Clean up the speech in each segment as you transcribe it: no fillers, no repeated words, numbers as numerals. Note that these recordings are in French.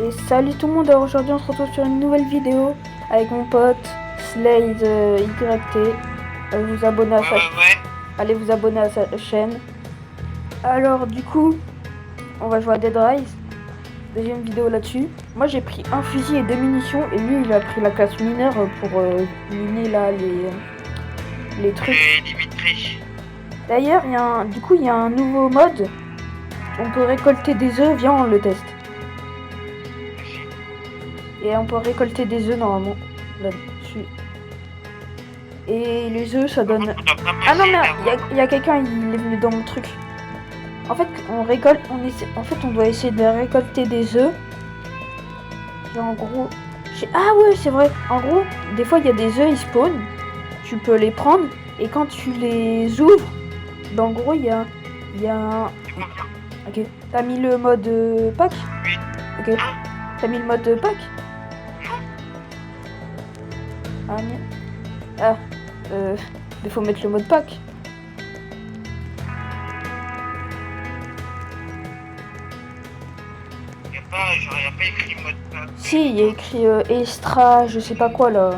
Et salut tout le monde, alors aujourd'hui on se retrouve sur une nouvelle vidéo avec mon pote Slade YT. Vous abonner à sa... Allez vous abonner à sa chaîne. Alors du coup, on va jouer à Dead Rise. Deuxième vidéo là-dessus. Moi j'ai pris un fusil et deux munitions et lui il a pris la classe mineur pour miner là les trucs. D'ailleurs il y a un nouveau mode. On peut récolter des œufs, viens on le teste. Et on peut récolter des œufs normalement là-dessus. Et les œufs ça donne... Ah non merde, il y a quelqu'un, il est venu dans mon truc. En fait on doit essayer de récolter des œufs. Et en gros... Ah ouais c'est vrai, en gros, des fois il y a des œufs, ils spawnent. Tu peux les prendre et quand tu les ouvres, en gros il y a un... Ok, t'as mis le mode pack? Ok, t'as mis le mode pack? Ah non. Ah, il faut mettre le mode pack. Y a pas écrit mode pack. Si, il y a écrit extra, je sais pas quoi là.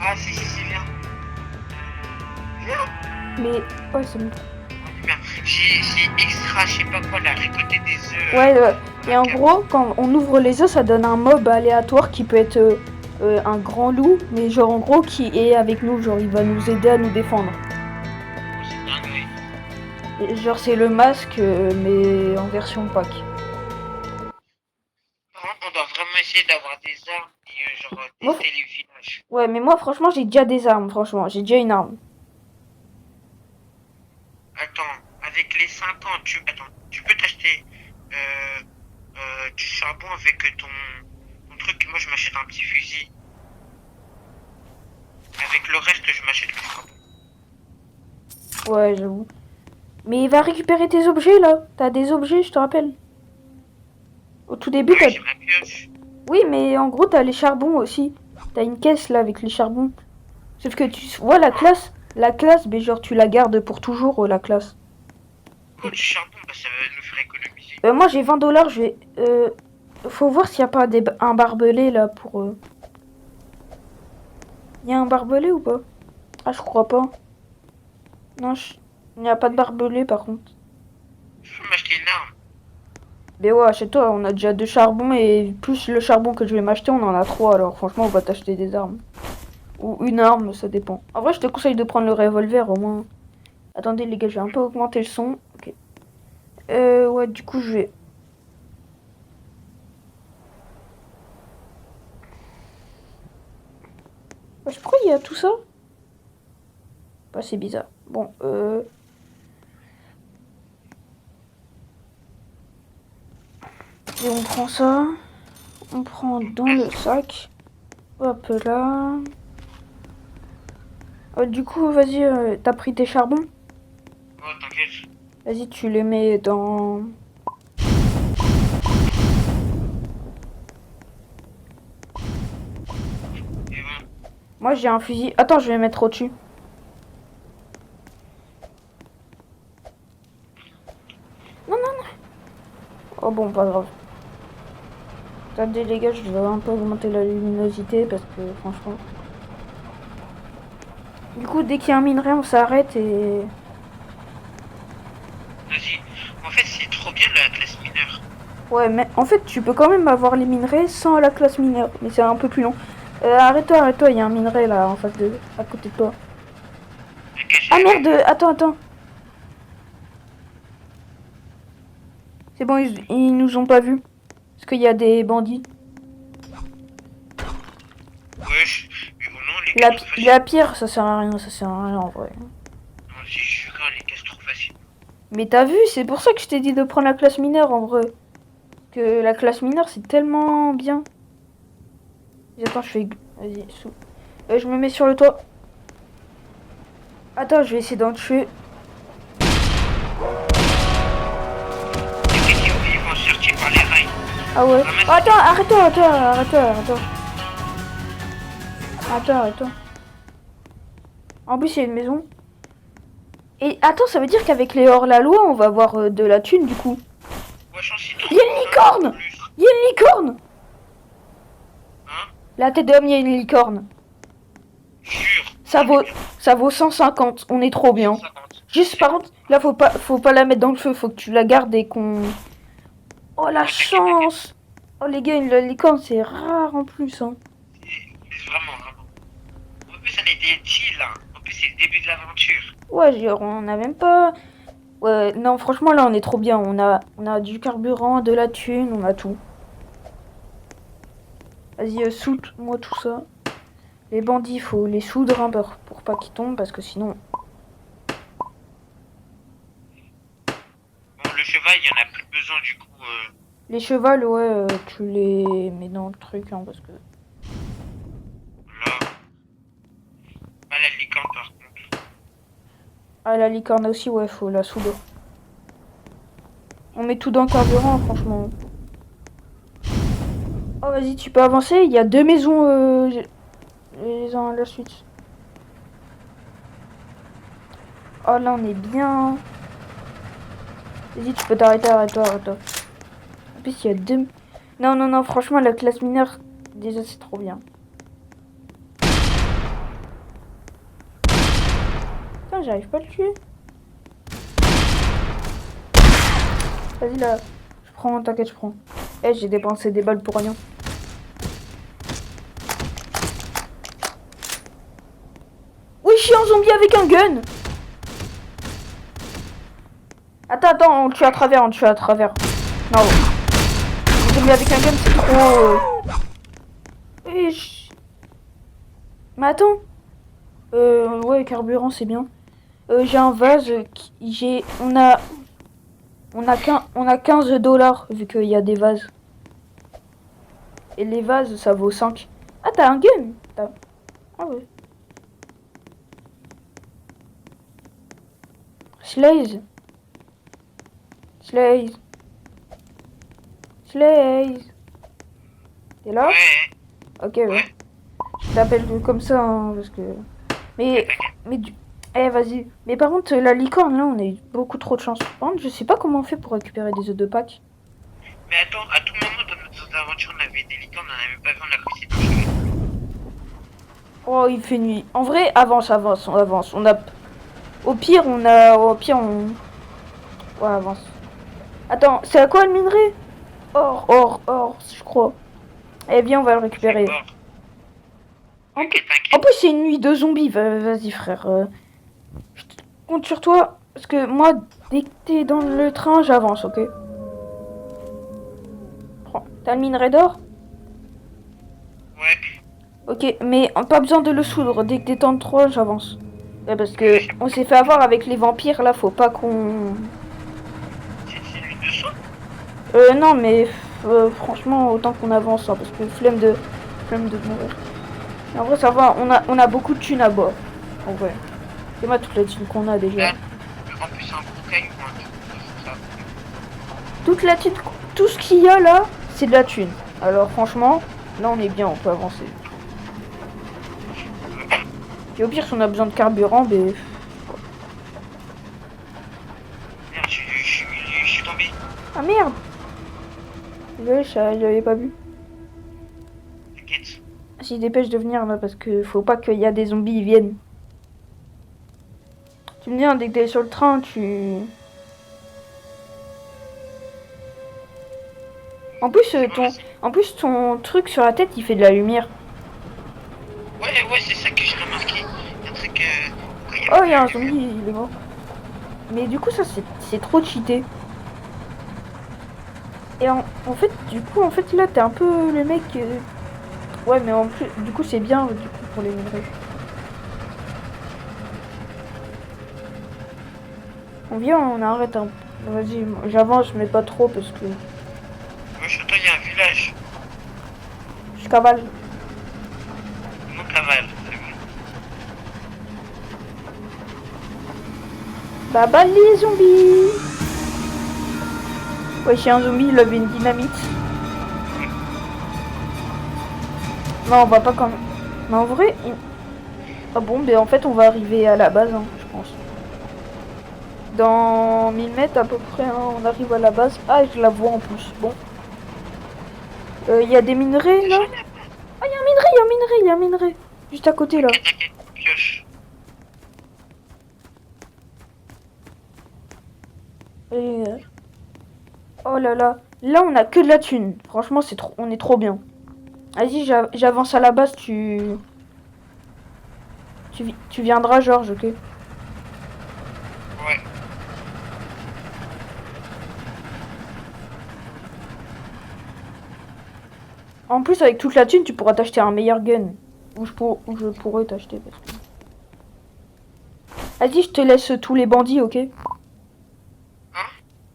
Ah si, viens. Mais, ouais, c'est bon. J'ai extra, je sais pas quoi, la récolter des œufs. Ouais, et en gros, quand on ouvre les œufs, ça donne un mob aléatoire qui peut être un grand loup, mais genre en gros qui est avec nous, genre il va nous aider à nous défendre. C'est dingue. Et, genre c'est le masque, mais en version pack. On doit vraiment essayer d'avoir des armes et genre tester les villages. Ouais, mais moi franchement j'ai déjà des armes, franchement, j'ai déjà une arme. Attends, avec les 5 ans, tu peux t'acheter du charbon avec ton truc. Moi je m'achète un petit fusil. Avec le reste, je m'achète le charbon. Ouais, j'avoue. Mais va récupérer tes objets là. T'as des objets, je te rappelle. Au tout début, Ouais, j'ai ma pioche. Oui, mais en gros, t'as les charbons aussi. T'as une caisse là avec les charbons. Sauf que tu vois la classe, mais genre tu la gardes pour toujours la classe. Oh, du charbon, bah ça va nous faire économiser. Moi j'ai 20 $, je vais... faut voir s'il n'y a pas un barbelé là pour... Il y a un barbelé ou pas? Ah, je crois pas. Non, il n'y a pas de barbelé par contre. Je peux m'acheter une arme. Mais ouais, chez toi, on a déjà 2 charbons et plus le charbon que je vais m'acheter, on en a 3. Alors franchement, on va t'acheter des armes. Ou une arme, ça dépend. En vrai, je te conseille de prendre le revolver au moins. Attendez les gars, je vais un peu augmenter le son. Ok. Ouais, du coup, je vais... Pourquoi il y a tout ça? Bah, c'est bizarre. Bon, et on prend ça. On prend dans le sac. Hop là. Du coup, vas-y, t'as pris tes charbons? Oh, t'inquiète. Vas-y, tu les mets dans... Et bon. Moi, j'ai un fusil. Attends, je vais mettre au-dessus. Non. Oh bon, pas grave. Attendez les gars, je vais un peu augmenter la luminosité parce que franchement... Du coup, dès qu'il y a un minerai, on s'arrête et... Vas-y. En fait, c'est trop bien la classe mineure. Ouais, mais en fait, tu peux quand même avoir les minerais sans la classe mineure. Mais c'est un peu plus long. Arrête-toi, il y a un minerai là, à côté de toi. Ah merde, attends. C'est bon, ils nous ont pas vus. Parce qu'il y a des bandits. Wesh, mais bon, non, les cases trop faciles. La pierre, ça sert à rien en vrai. Non, si je suis grave, les cases trop faciles. Mais t'as vu, c'est pour ça que je t'ai dit de prendre la classe mineure en vrai. Que la classe mineure, c'est tellement bien. Attends, je fais... Vas-y, je me mets sur le toit. Attends, je vais essayer d'en tuer. Ils vont sortir par les rails. Ah ouais. Oh, attends, arrête-toi. Attends. En plus, il y a une maison. Et attends, ça veut dire qu'avec les hors-la-loi, on va avoir de la thune du coup. Ouais, je pense qu'il Il y a une licorne! Il y a une licorne! Hein? La tête d'homme, il y a une licorne. Jure. Ça vaut 150, on est trop bien. 150. Juste par contre, là faut pas la mettre dans le feu, faut que tu la gardes et qu'on... Oh la chance! Oh les gars, la licorne c'est rare en plus hein. C'est vraiment, vraiment. En plus, on était chill, là. En plus, c'est le début de l'aventure. Ouais, genre, on a même pas... Ouais, non franchement là on est trop bien, on a du carburant, de la thune, on a tout. Vas-y, soude-moi tout ça. Les bandits, faut les soudre un peu pour pas qu'ils tombent parce que sinon... Bon, le cheval, il y en a plus besoin, du coup. Les chevals, ouais, tu les mets dans le truc hein, parce que... Là. Pas la licorne, par contre. Ah, la licorne aussi, ouais, faut la soudre. On met tout dans le carburant, franchement. Oh, vas-y, tu peux avancer. Il y a 2 maisons les uns à la suite. Oh, là, on est bien. Vas-y, tu peux t'arrêter, arrête-toi, arrête-toi. En plus, il y a 2... Non, non, non, franchement, la classe mineure, déjà, c'est trop bien. Putain, j'arrive pas à le tuer. Vas-y, là. Je prends, t'inquiète, je prends. Eh, j'ai dépensé des balles pour rien. Oui, je suis un zombie avec un gun. Attends, on le tue à travers, on le tue à travers. Non. Un zombie avec un gun, c'est trop... Mais attends. Ouais, carburant, c'est bien. J'ai un vase. On a 15 dollars vu qu'il y a des vases. Et les vases, ça vaut 5. Ah, t'as un gun. Ah ouais. Slaze. T'es là? Ouais. Ok, ouais. Je t'appelle comme ça, hein, parce que... Mais vas-y. Mais par contre, la licorne, là, on a eu beaucoup trop de chance. Par contre, je sais pas comment on fait pour récupérer des œufs de Pâques. Mais attends, à tout moment dans notre aventure, on avait des licornes, on n'avait pas vu, on a cru que c'était un cheval. Oh, il fait nuit. En vrai, avance. On a... Au pire, on... Ouais, avance. Attends, c'est à quoi le minerai? Or, je crois. Eh bien, on va le récupérer. En plus, c'est une nuit de zombies. Vas-y, frère. Je compte sur toi. Parce que moi, dès que t'es dans le train, j'avance, ok? Prends. T'as le minerai d'or? Ouais. Ok, mais pas besoin de le soudre. Dès que t'es dans le 3, j'avance. Ouais, parce que on s'est fait avoir avec les vampires, là. Faut pas qu'on... C'est une de saut? Non, mais franchement, autant qu'on avance, hein, parce que flemme de mourir. Mais en vrai, ça va, on a beaucoup de thunes à bord. En vrai. C'est moi toute la thune qu'on a déjà. En plus, c'est un gros caillou, ça. Toute la thune, tout ce qu'il y a là, c'est de la thune. Alors franchement, là on est bien, on peut avancer. Et au pire, si on a besoin de carburant, ben... Merde, je suis tombé. Ah merde! Désolé, j'avais pas vu. T'inquiète. Si dépêche de venir là, parce que faut pas qu'il y a des zombies, ils viennent. Tu me dis, hein, dès que t'es sur le train, tu... En plus, ton truc sur la tête, il fait de la lumière. Ouais, c'est ça que j'ai remarqué. Un truc. Oh, il y a un zombie, il est mort. Mais du coup, ça, c'est trop cheaté. Et en fait, du coup, là, t'es un peu le mec... Ouais, mais en plus, du coup, c'est bien, du coup, pour les minerais. On vient, on arrête un peu. Vas-y, j'avance, mais pas trop, parce que... Moi, je il y a un village. Je cavale. Mon cavale, c'est bon. Bah, bah, les zombies! Ouais, j'ai un zombie, il avait une dynamite. Non, on va pas quand même. Mais en vrai... Ah bon, mais en fait, on va arriver à la base, hein, je pense. Dans 1000 mètres à peu près, hein, on arrive à la base. Ah, je la vois en plus. Bon. Il y a des minerais là. Ah, il y a un minerai, il y a un minerai, il y a un minerai. Juste à côté là. T'inquiète, pioche. Et, oh là là. Là, on a que de la thune. Franchement, on est trop bien. Vas-y, j'avance à la base, tu viendras, Georges, ok? Ouais. En plus, avec toute la thune, tu pourras t'acheter un meilleur gun. Ou je pourrais t'acheter. Parce que... Vas-y, je te laisse tous les bandits, ok? Hein?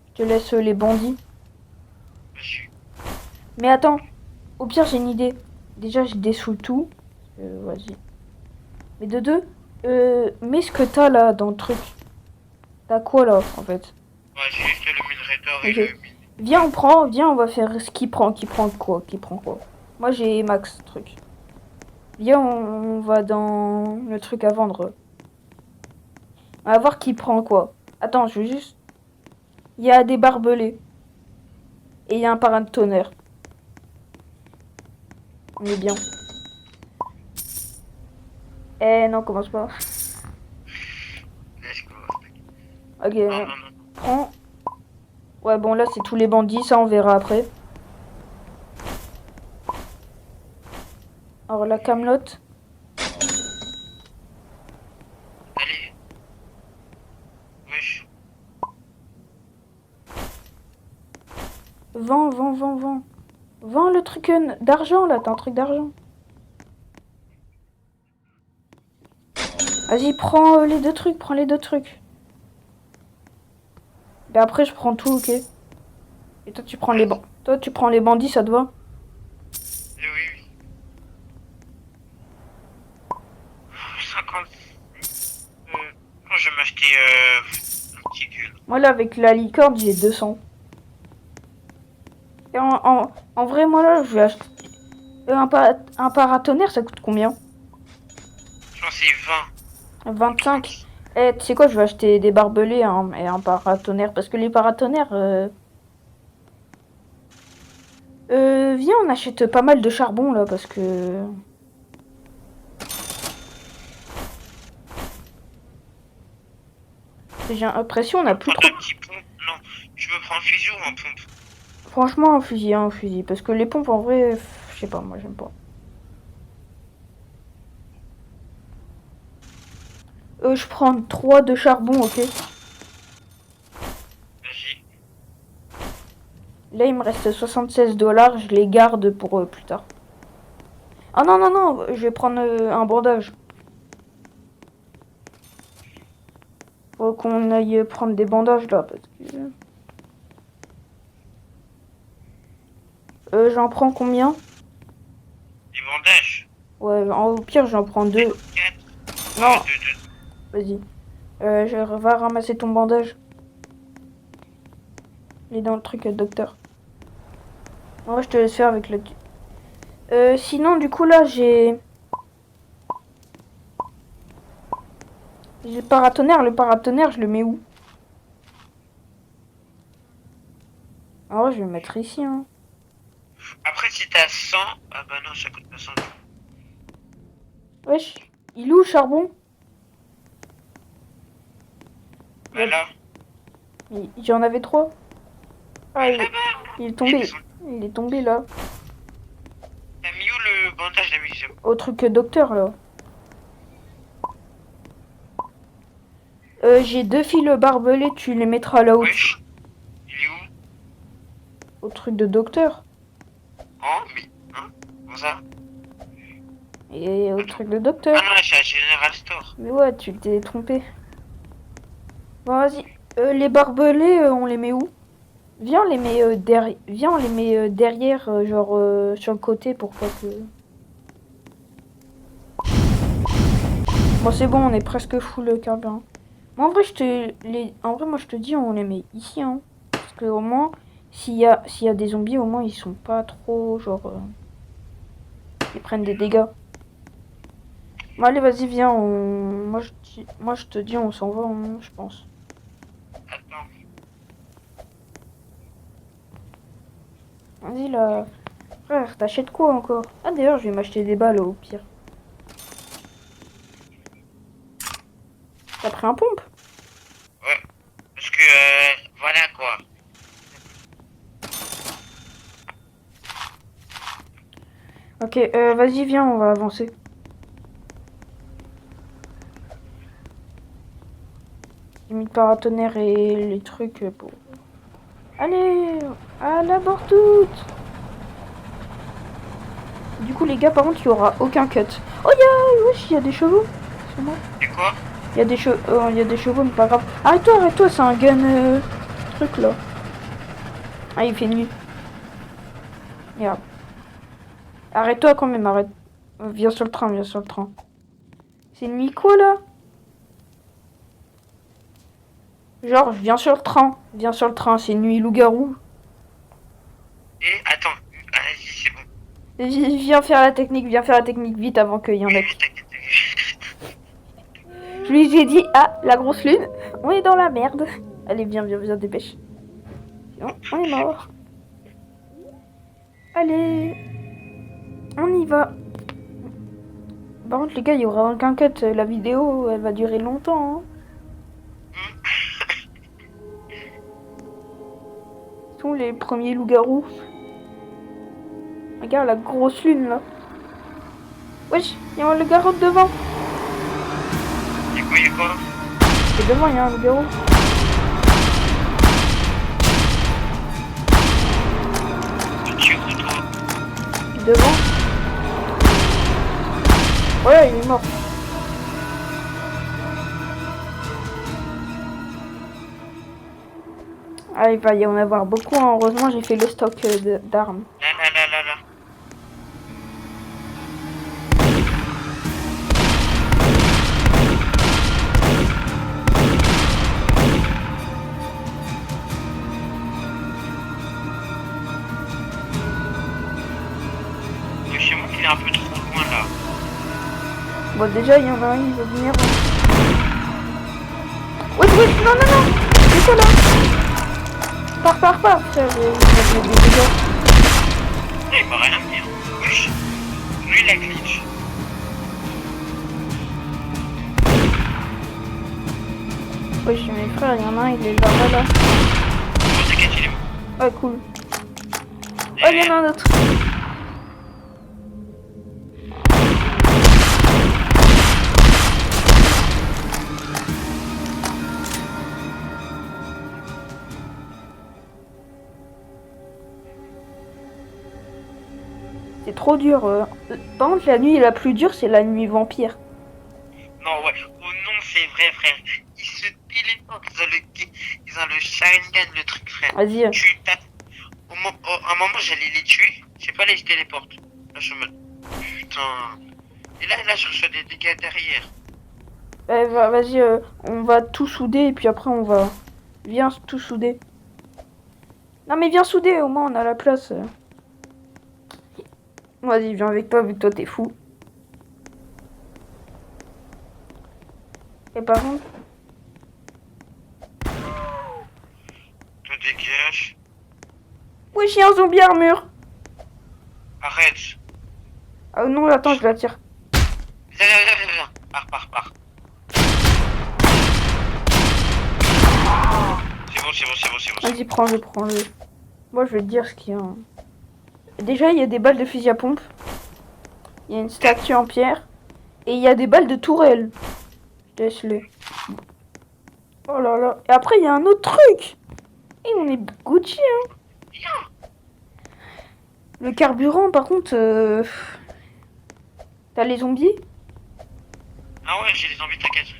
Je te laisse les bandits. Vas-y. Mais attends, au pire, j'ai une idée. Déjà, je dessoule tout. Vas-y. Mais de deux, mets ce que t'as là dans le truc. T'as quoi là, en fait? Ouais, j'ai juste le minerai d'or et Ok. le mine. Viens, on va faire ce qui prend quoi. Moi, j'ai max truc. Viens, on va dans le truc à vendre. On va voir qui prend quoi. Attends, je veux juste... Il y a des barbelés. Et il y a un parrain de tonnerre. On est bien. Eh non, commence pas. Let's go. Ok, Non. prends. Ouais, bon, là, c'est tous les bandits. Ça, on verra après. Alors, la camelote. Allez. Wesh. Vends. Vends le truc d'argent, là. T'as un truc d'argent. Vas-y, prends les deux trucs. Et après, je prends tout, ok? Et toi, tu prends les bandits, ça te va? Oui. 50. Quand je vais m'acheter un petit gun. Moi, là, avec la licorne, j'ai 200. Et en vrai, moi, là, je vais acheter... un paratonnerre, ça coûte combien? Je pense que c'est 20. 25. Eh, tu sais quoi, je vais acheter des barbelés hein, et un paratonnerre. Parce que les paratonnerres... viens, on achète pas mal de charbon, là, parce que... J'ai l'impression, on a plus trop... Un petit pompe. Non, je me prends un fusil ou un pompe? Franchement, un fusil. Parce que les pompes, en vrai, je sais pas, moi, j'aime pas. Je prends 3 de charbon, ok? Vas-y. Là, il me reste 76 $. Je les garde pour plus tard. Ah non, je vais prendre un bandage. Faut qu'on aille prendre des bandages là, parce que... j'en prends combien? Des bandages. Ouais, au pire, j'en prends 2. 4. Non, Ouais, 2. vas-y. Je vais ramasser ton bandage. Il est dans le truc, docteur. Ouais, je te laisse faire avec le... sinon, du coup, là, j'ai... J'ai le paratonnerre. Le paratonnerre, je le mets où? Ah ouais, je vais le mettre ici, hein. Après, si t'as 100, ah bah non, ça coûte pas 100. Wesh, il est où le charbon? Voilà. J'en avais 3. Ah, Là-bas. il est tombé. Il est tombé, là. T'as mis où le bandage d'ammunition? Au truc docteur, là. J'ai 2 fils barbelés, tu les mettras là-haut. Wesh. Il est où? Au truc de docteur. Oh, mais. Hein? Comment ça? Et au truc de docteur. Ah non, là, je suis à General Store. Mais ouais, tu t'es trompé. Bon, vas-y. Les barbelés, on les met où? Viens, on les met, Viens, on les met derrière, genre sur le côté pour pas que... Bon, c'est bon, on est presque full carburant. Moi, en vrai, moi, je te dis, on les met ici, hein. Parce que au moins, s'il y a des zombies, au moins, ils sont pas trop, genre... ils prennent des dégâts. Bon, allez, vas-y, viens, moi, je te dis, on s'en va, hein, je pense. Vas-y là. Frère, t'achètes quoi encore? Ah d'ailleurs, je vais m'acheter des balles au pire. T'as pris un pompe? Ouais. Parce que, voilà quoi. Ok, vas-y, viens, on va avancer. Limite paratonnerre et les trucs pour... Allez, à la mort toute. Du coup, les gars, par contre, il y aura aucun cut. Oh, wesh, il y a des chevaux. C'est moi. Et quoi? Il y a des chevaux, mais pas grave. Arrête-toi, c'est un gun truc là. Ah, il fait nuit. Merde. Arrête-toi quand même, arrête. Viens sur le train, viens sur le train. C'est une nuit quoi là? Genre, viens sur le train, c'est une nuit loup-garou. Et attends, vas-y, c'est bon. Viens faire la technique vite avant qu'il y en ait. Je lui ai dit, ah, la grosse lune, on est dans la merde. Allez, viens, dépêche. Sinon, on est mort. Allez, on y va. Par contre, les gars, il y aura aucun cut. La vidéo, elle va durer longtemps. Hein. Ce sont les premiers loups-garous. Regarde la grosse lune là. Wesh, il y a un loup-garou devant. Y'a quoi? Et devant, il y a un loup-garou. Tu es où toi? Devant. Ouais, il est mort. Ah, il va y en avoir beaucoup. Hein. Heureusement, j'ai fait le stock d'armes. Là. Le chez moi, il est un peu trop loin là. Bon, déjà, il y en a un, il va venir. Oui, non. C'est ça là. Pars, frère. Il va des dégâts. Il va rien me dire. Wesh. Lui, il a glitch. Oui, chez mes frères, il y en a un, il est là. Oh, t'inquiète, il est mort. Ah, cool. Oh, il y en a un autre. C'est trop dur. Par contre, la nuit la plus dure, c'est la nuit vampire. Non, ouais. Oh non, c'est vrai, frère. Ils se téléportent. Ils ont le Sharingan, le truc, frère. Vas-y. Tu tapes. À un moment, j'allais les tuer. J'ai pas les téléportes. Là, je suis en mode. Putain. Et là, je reçois des dégâts derrière. Vas-y, on va tout souder et puis après on va... Viens tout souder. Non mais viens souder, au moins on a la place. Vas-y, viens avec toi, vu que toi t'es fou. Et par contre... Te dégage. Oui, j'ai un zombie armure. Arrête. Ah non, attends, je la tire. Viens. Pars. C'est bon. Vas-y, prends-le. Moi, je vais te dire ce qu'il y a. Déjà, il y a des balles de fusil à pompe. Il y a une statue en pierre. Et il y a des balles de tourelle. Laisse-les. Oh là là. Et après, il y a un autre truc. Et on est Gucci, hein. Le carburant, par contre... T'as les zombies? Ah ouais, j'ai les zombies, t'inquiète.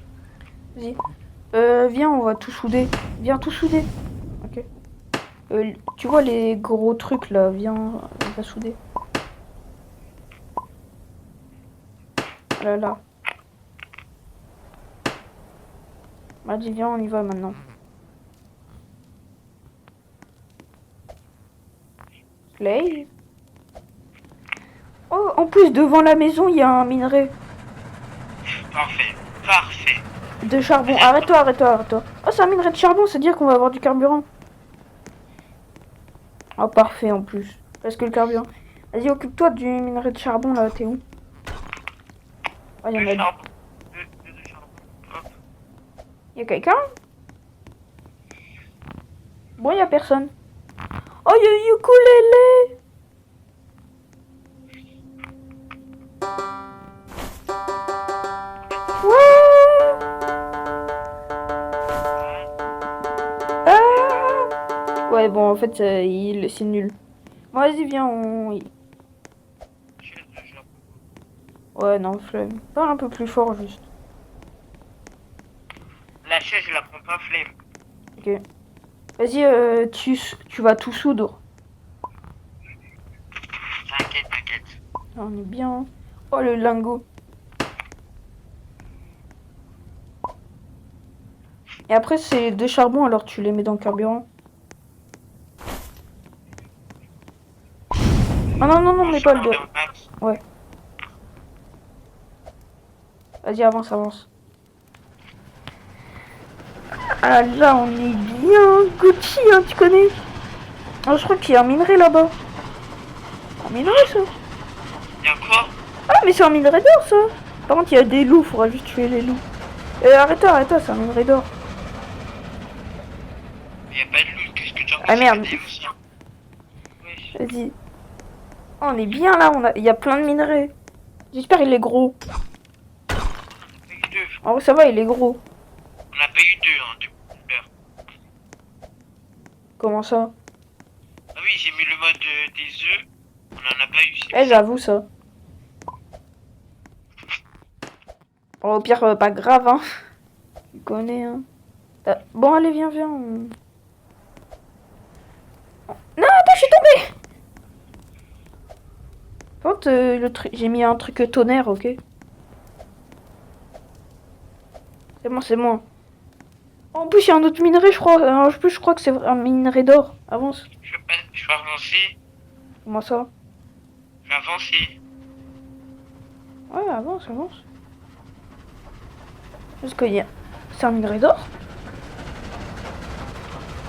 Vas-y. Viens, on va tout souder. Viens tout souder. Ok. Tu vois les gros trucs là, viens, on va souder. Là. Vas-y, viens, on y va maintenant. Play. Oh, en plus, devant la maison, il y a un minerai. Parfait. De charbon. Arrête-toi. Oh, c'est un minerai de charbon, c'est-à-dire qu'on va avoir du carburant. Oh, parfait en plus. Parce que le carburant. Vas-y, occupe-toi du minerai de charbon là, t'es où? Ah, Deux y'en a deux. charbons. Deux charbons. Hop. Y'a quelqu'un? Bon, y'a personne. Oh, y'a ukulélé! Ouais! Ah! Ouais, bon, en fait, c'est nul. Bon, vas-y, viens, Chaise de charbon. Ouais, non, flemme. Parle un peu plus fort, juste. La chaise, je la prends pas flemme. Ok. Vas-y, tu vas tout soudre. T'inquiète, t'inquiète. Ah, on est bien. Oh, le lingot. Et après, c'est deux charbons, alors tu les mets dans le carburant. Ah non, non, non, mais pas le deux. Ouais. Vas-y, avance, avance. Ah là, on est bien. Gucci, hein, tu connais? Ah, je crois qu'il y a un minerai là-bas. Un minerai, ça. Y'a quoi? Ah, mais c'est un minerai d'or, ça. Par contre, il y a des loups, faudra juste tuer les loups. Arrête-toi, arrête-toi, c'est un minerai d'or. Y'a pas de loup, qu'est-ce que tu as Ah, merde. Wesh. Vas-y. Oh, on est bien là, il y a plein de minerais. J'espère il est gros. On a pas eu deux. En vrai, ça va, il est gros. On a pas eu deux, hein, depuis tout à l'heure. Comment ça? Ah oui, j'ai mis le mode des œufs. On en a pas eu. Eh, j'avoue ça. Bon, au pire, pas grave, hein. Tu connais, hein. Bon, allez, viens, viens. Non, attends, je suis tombée. Par contre, le truc, j'ai mis un truc tonnerre, ok? C'est bon, c'est moi. En plus, il y a un autre minerai, je crois. En plus, je crois que c'est un minerai d'or. Avance. Je peux avancer. Comment ça? Je vais avancer. Ouais, avance, avance. Parce qu'il y a... C'est un minerai d'or?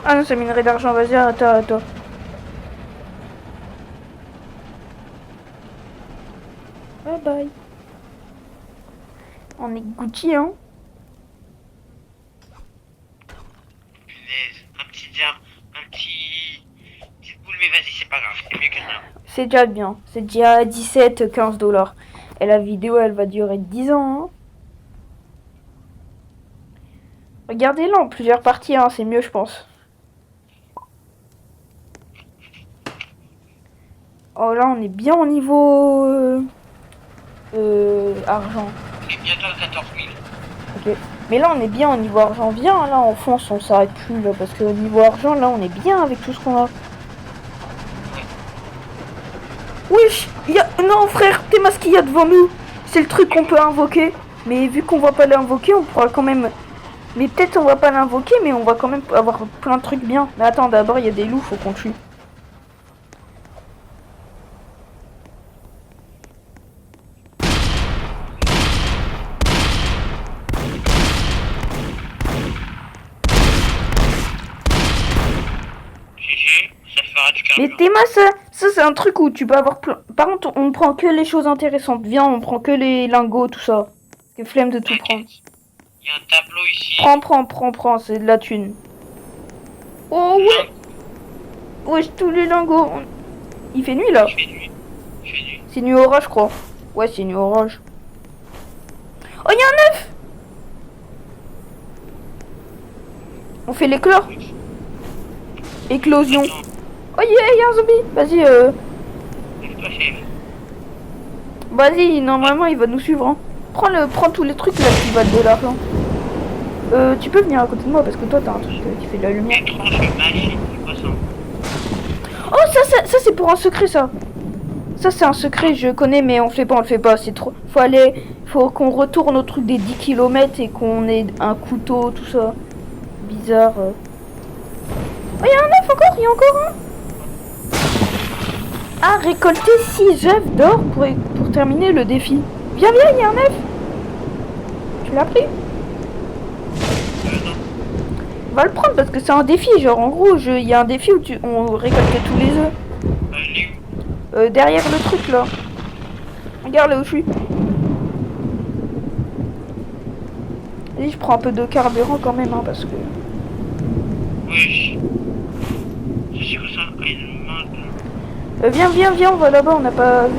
Ah non, c'est un minerai d'argent. Vas-y, arrête-toi. Bye bye. On est Gucci, hein. Punaise. Un petit boule, mais vas-y, c'est pas grave. C'est mieux que rien. C'est déjà bien. C'est déjà 17-15 $. Et la vidéo, elle va durer 10 ans, hein. Regardez-la en plusieurs parties, hein. C'est mieux, je pense. Oh là, on est bien au niveau... argent. On est bientôt à 14 000. Ok. Mais là, on est bien au niveau argent. Viens, là, on fonce, on s'arrête plus, là. Parce que au niveau argent, là, on est bien avec tout ce qu'on a. Wesh, Non, frère, t'es masqué, il y a devant nous. C'est le truc qu'on peut invoquer. Mais vu qu'on va pas l'invoquer, on pourra quand même... Mais peut-être on va pas l'invoquer, mais on va quand même avoir plein de trucs bien. Mais attends, d'abord, il y a des loups, faut qu'on tue. GG, ça fera du Mais carburant. Théma, ça c'est un truc où tu peux avoir plein... Par contre, on prend que les choses intéressantes. Viens, on prend que les lingots, tout ça. C'est flemme de tout prendre. Il y a un tableau ici. Prends, c'est de la thune. Oh ouais. Wesh, tous les lingots. Il fait nuit là. Il fait nuit. Il fait nuit. C'est nuit orage, je crois. Ouais, c'est nuit orage. Oh, il y a un œuf. On fait l'éclore. Éclosion. Attends, Oh yeah, il y a un zombie. Vas-y, laisse passer. Vas-y, normalement il va nous suivre. Hein. Prends tous les trucs là qui valent de l'argent. Tu peux venir à côté de moi parce que toi t'as un truc qui fait de la lumière. Étrange, magique, c'est quoi ça? Oh, ça c'est pour un secret ça. Ça c'est un secret, je connais, mais on le fait pas. C'est trop. Faut qu'on retourne au truc des 10 km et qu'on ait un couteau, tout ça. Bizarre. Oh, il y a un œuf encore, il y a encore un. Ah, récolter 6 œufs d'or pour terminer le défi. Viens, il y a un œuf. Tu l'as pris? Non. Va le prendre parce que c'est un défi. Genre, en gros, il y a un défi où on récolte tous les œufs. Il est où? Derrière le truc là. Regarde là où je suis. Vas-y, je prends un peu de carburant quand même, hein, parce que... Oui. Je suis comme ça. Ah, il manque. Viens, on va là-bas, on n'a pas vu.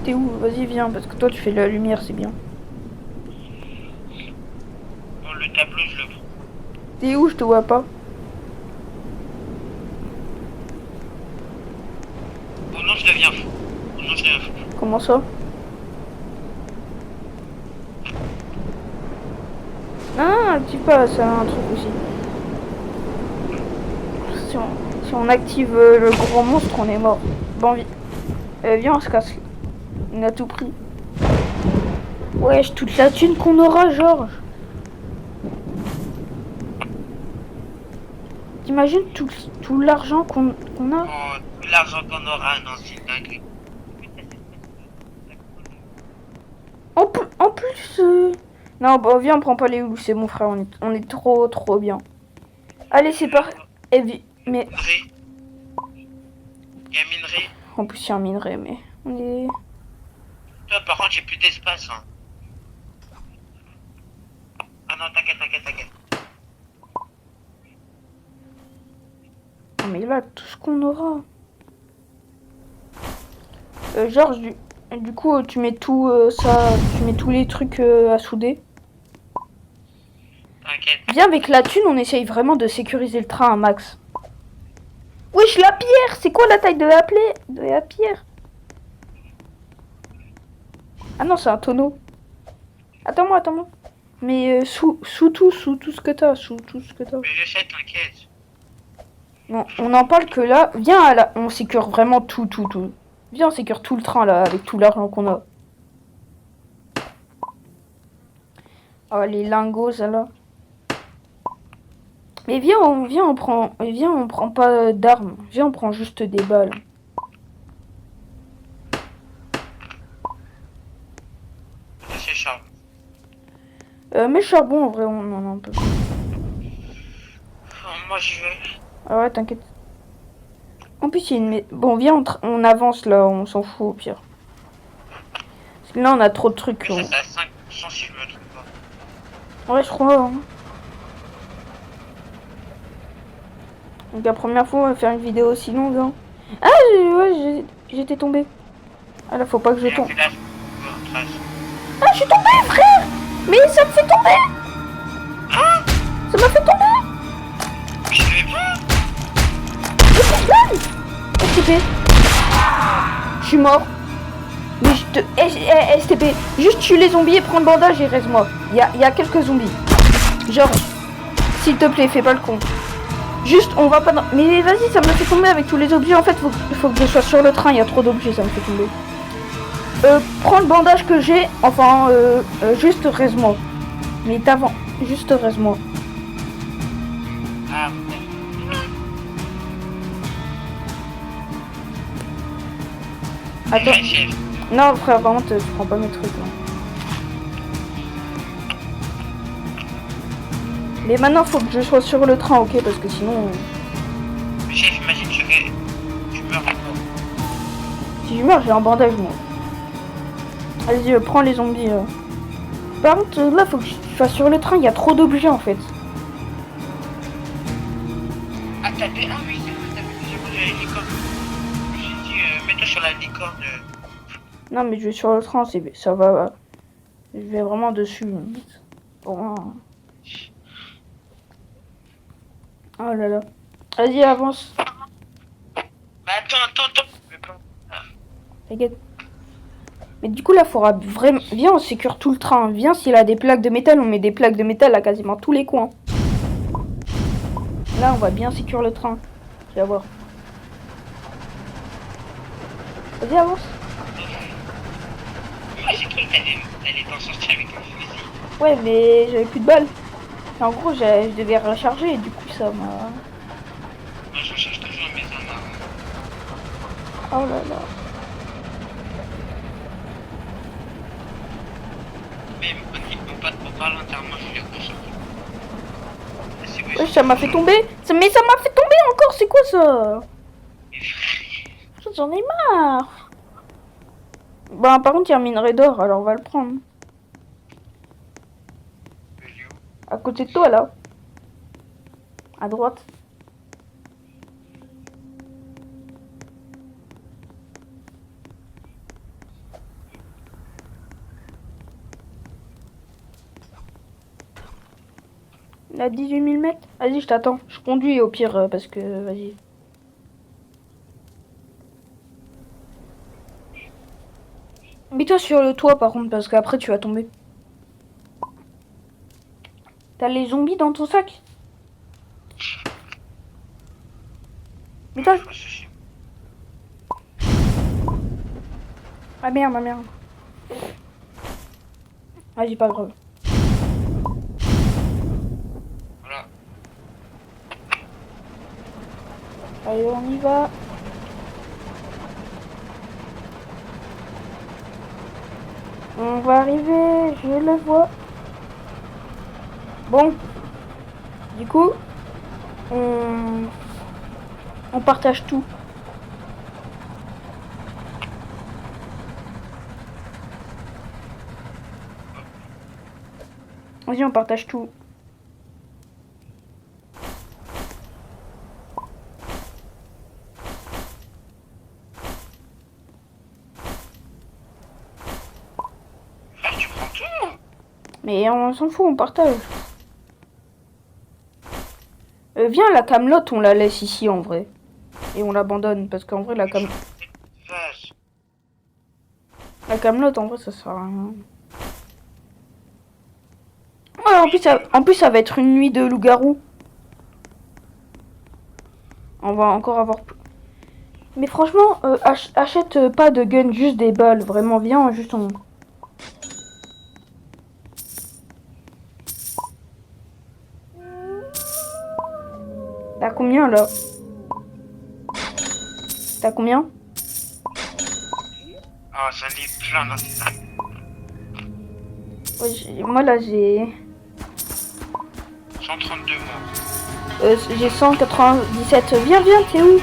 T'es où? Vas-y, viens, parce que toi tu fais de la lumière, c'est bien. Bon, le tableau, je le prends. T'es où? Je te vois pas. Oh non, je deviens fou. Oh non, je deviens fou. Comment ça? Ah, active pas, ça a un truc aussi. Si on active le grand monstre, on est mort. Bon, viens, on se casse. On a tout pris. Wesh, toute la thune qu'on aura, Georges. T'imagines tout l'argent qu'on a? Oh, tout l'argent qu'on aura, non, c'est dingue. En plus... Non, bah viens, on prend pas les loups, c'est mon frère, on est trop bien. Allez, c'est parti. Mais... Minerai. Il y a minerai. En plus, il y a un minerai, mais... On est... Toi, par contre, j'ai plus d'espace. Hein. Ah non, t'inquiète. Non, mais là, tout ce qu'on aura... Georges, du coup, tu mets tout ça... Tu mets tous les trucs à souder. T'inquiète. Viens, avec la thune, on essaye vraiment de sécuriser le train à max. Wesh, la pierre! C'est quoi la taille de la pierre? Ah non, c'est un tonneau. Attends-moi. Mais sous tout ce que t'as, Mais je sais, t'inquiète. Non, on en parle que là. Viens, là, on sécure vraiment tout. Viens, on sécure tout le train, là, avec tout l'argent qu'on a. Oh, les lingots, ça, là. Mais viens, on prend pas d'armes. Viens, on prend juste des balles. C'est charbon. Mais charbon, en vrai, on en a un peu. Oh, moi, je vais. Ah ouais, t'inquiète. En plus, il y a une... Bon, viens, on avance, là, on s'en fout, au pire. Parce que là, on a trop de trucs. Mais ça, c'est à 5% si je me trompe pas. Ouais, je crois. Hein. Donc, la première fois, on va faire une vidéo aussi longue. Hein. Ah, j'étais tombé. Ah, là, faut pas que je tombe. Ah, je suis tombé, frère! Mais ça me fait tomber! Hein? Ça m'a fait tomber! Je vais pas. STP. Je suis mort. Mais je te... STP. Juste tue les zombies et prends le bandage et reste-moi. Il y a quelques zombies. Genre, s'il te plaît, fais pas le con. Juste, on va pas... Mais vas-y, ça me fait tomber avec tous les objets. En fait, faut que je sois sur le train. Il y a trop d'objets, ça me fait tomber. Prends le bandage que j'ai. Enfin, juste reste-moi. Mais d'avant, juste reste-moi. Ah, Attends. Non, frère, par contre, tu prends pas mes trucs. Hein. Mais maintenant, faut que je sois sur le train, ok? Parce que sinon... Chef, imagine, tu meurs encore. Si je meurs, j'ai un bandage, moi. Vas-y, prends les zombies. Par contre, là, faut que je sois sur le train. Il y a trop d'objets, en fait. Ah, t'as des... Ah oui, c'est vrai, t'as vu, j'ai la licorne. J'ai dit, mets-toi sur la licorne. Non, mais je vais sur le train, ça va. Je vais vraiment dessus. Bon. Oh là là. Vas-y, avance. Mais attends. T'inquiète. Mais du coup, là, faudra vraiment... Viens, on sécure tout le train. Viens, s'il a des plaques de métal, on met des plaques de métal à quasiment tous les coins. Là, on va bien sécure le train. Tu vas voir. Vas-y, avance. Moi, j'ai cru que t'allais t'en sortir avec un fusil. Ouais, mais j'avais plus de balles. Et en gros, je devais recharger et du coup, ça m'a... Moi, je cherche toujours mes armes. Oh là là. Mais on pas trop parler entièrement, je vais recharger. Vas-y, Ouais, vas-y. ça m'a fait tomber. Mais ça m'a fait tomber encore, c'est quoi ça? J'en ai marre. Bah, par contre, il y a un minerai d'or, alors on va le prendre. À côté de toi, là. À droite. Il a 18 000 mètres. Vas-y, je t'attends. Je conduis au pire, parce que... Vas-y. Mets-toi sur le toit, par contre, parce qu'après, tu vas tomber. T'as les zombies dans ton sac? Mets-toi... Ah merde, ah merde. Vas-y, pas grave. Voilà. Allez, on y va. On va arriver, je le vois. Bon. Du coup, on partage tout. Vas-y, on partage tout. Tu prends tout. Mais on s'en fout, on partage. Viens, la camelote, on la laisse ici en vrai. Et on l'abandonne, parce qu'en vrai, la camelote, en vrai, ça sert à rien. Ouais, en plus, ça va être une nuit de loup-garou. On va encore avoir... Mais franchement, achète pas de gun, juste des balles. Vraiment, viens, juste on... T'as combien, là? T'as combien? Ah, j'en ai plein dans ces sacs. Ouais, moi, là, j'ai... 132 morts. J'ai 197. Viens, t'es où?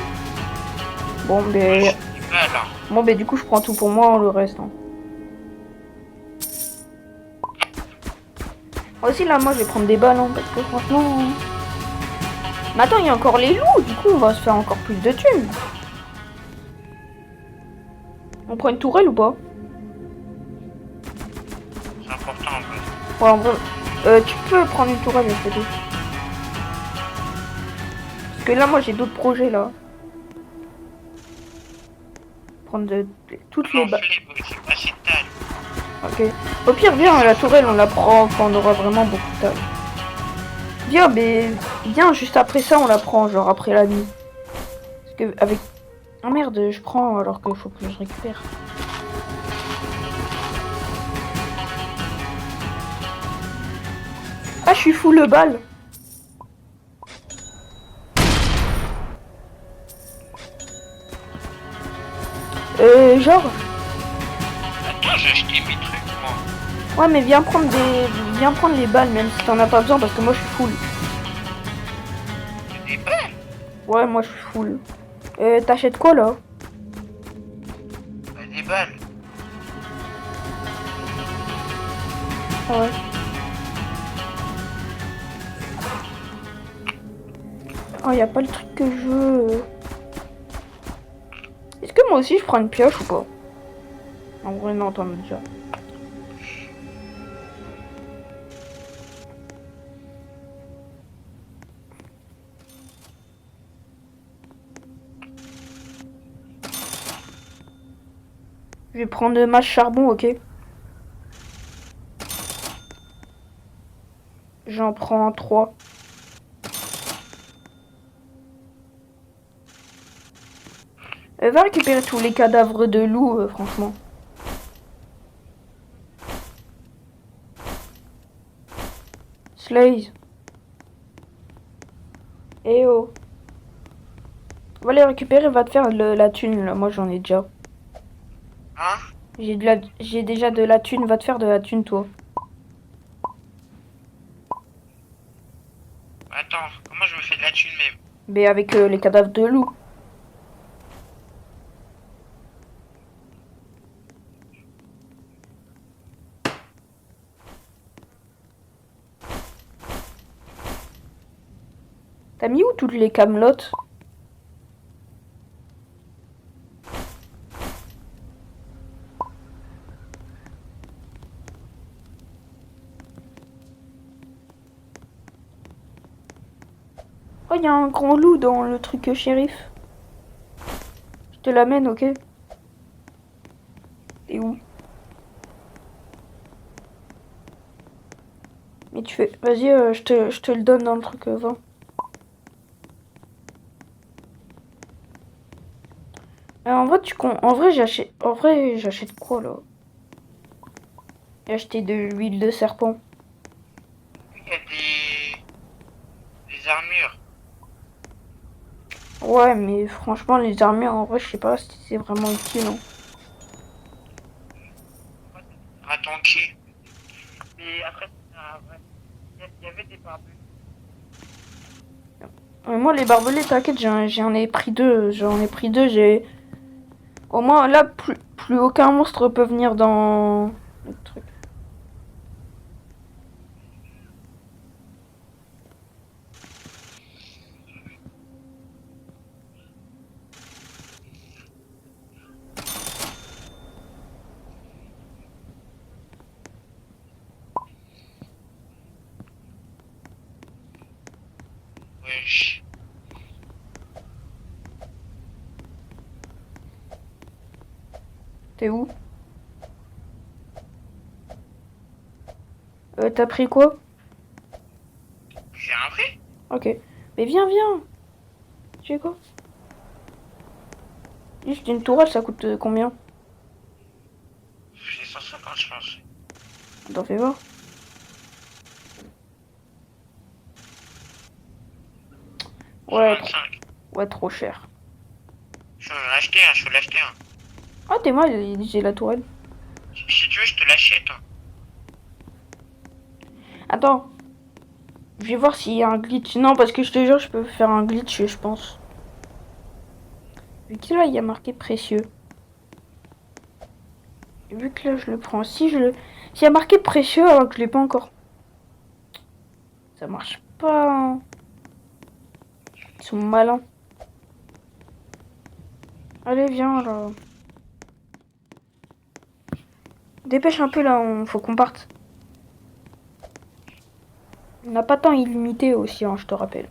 Bon, ben... Voilà. Bon, ben, du coup, je prends tout pour moi, le reste. Hein. Moi aussi, là, moi, je vais prendre des balles, hein, parce que franchement... Mais attends, il y a encore les loups, du coup, on va se faire encore plus de thunes. On prend une tourelle ou pas? C'est important en fait. Ouais, en vrai... tu peux prendre une tourelle, c'est tout. Parce que là, moi, j'ai d'autres projets, là. Prendre toutes les balles. C'est pas si tard. Ok. Au pire, viens, la tourelle, on la prend quand on aura vraiment beaucoup de temps. Viens, mais... Viens, juste après ça, on la prend, genre après la nuit. Parce que, avec... Ah merde, je prends alors qu'il faut que je récupère. Ah, je suis full balle. Genre... Attends, j'ai acheté mes trucs moi. Ouais, mais viens prendre les balles, même si t'en as pas besoin, parce que moi, je suis full. Des balles. Ouais, moi, je suis full. T'achètes quoi, là? Des balles. Ouais. Oh, y a pas le truc que je veux. Est-ce que moi aussi je prends une pioche ou pas? En vrai, non, t'en as déjà. Je vais prendre ma charbon, ok? J'en prends 3. Va récupérer tous les cadavres de loups, franchement. Slays. Eh oh. Va les récupérer, va te faire la thune, là. Moi, j'en ai déjà. Hein? J'ai déjà de la thune, va te faire de la thune, toi. Attends, comment je me fais de la thune même? Mais avec les cadavres de loup. T'as mis où toutes les camelotes? Oh, il y a un grand loup dans le truc shérif. Je te l'amène, ok? Et où? Mais tu fais... Vas-y, je te le donne dans le truc 20. En vrai, j'achète quoi, là? J'ai acheté de l'huile de serpent. Il y a des armures. Ouais, mais franchement, les armures, en vrai, je sais pas si c'est vraiment utile, non? Attends, qui? Et après, ouais. Il y avait des barbus. Moi, les barbelés, t'inquiète, j'en ai pris deux. J'en ai pris deux, j'ai... Au moins, là, plus aucun monstre peut venir dans... le truc. Wesh. T'es où? T'as pris quoi? J'ai un vrai? Ok. Mais viens, viens. Tu sais quoi? Juste une tourelle, ça coûte combien? J'ai 150, je pense. T'en fais voir. Ouais, 125. ouais, trop cher. Je peux l'acheter, hein, je peux l'acheter. Hein. Ah, t'es moi, j'ai la tourelle. Si tu veux, je te l'achète. Hein. Attends. Je vais voir s'il y a un glitch. Non, parce que je te jure, je peux faire un glitch, je pense. Vu que là, il y a marqué précieux. Et vu que là, je le prends. Si je le... S'il y a marqué précieux alors que je l'ai pas encore. Ça marche pas. Hein. Ils sont malins. Allez, viens, là. Dépêche un peu, là. Faut qu'on parte. On n'a pas de temps illimité aussi, hein, je te rappelle.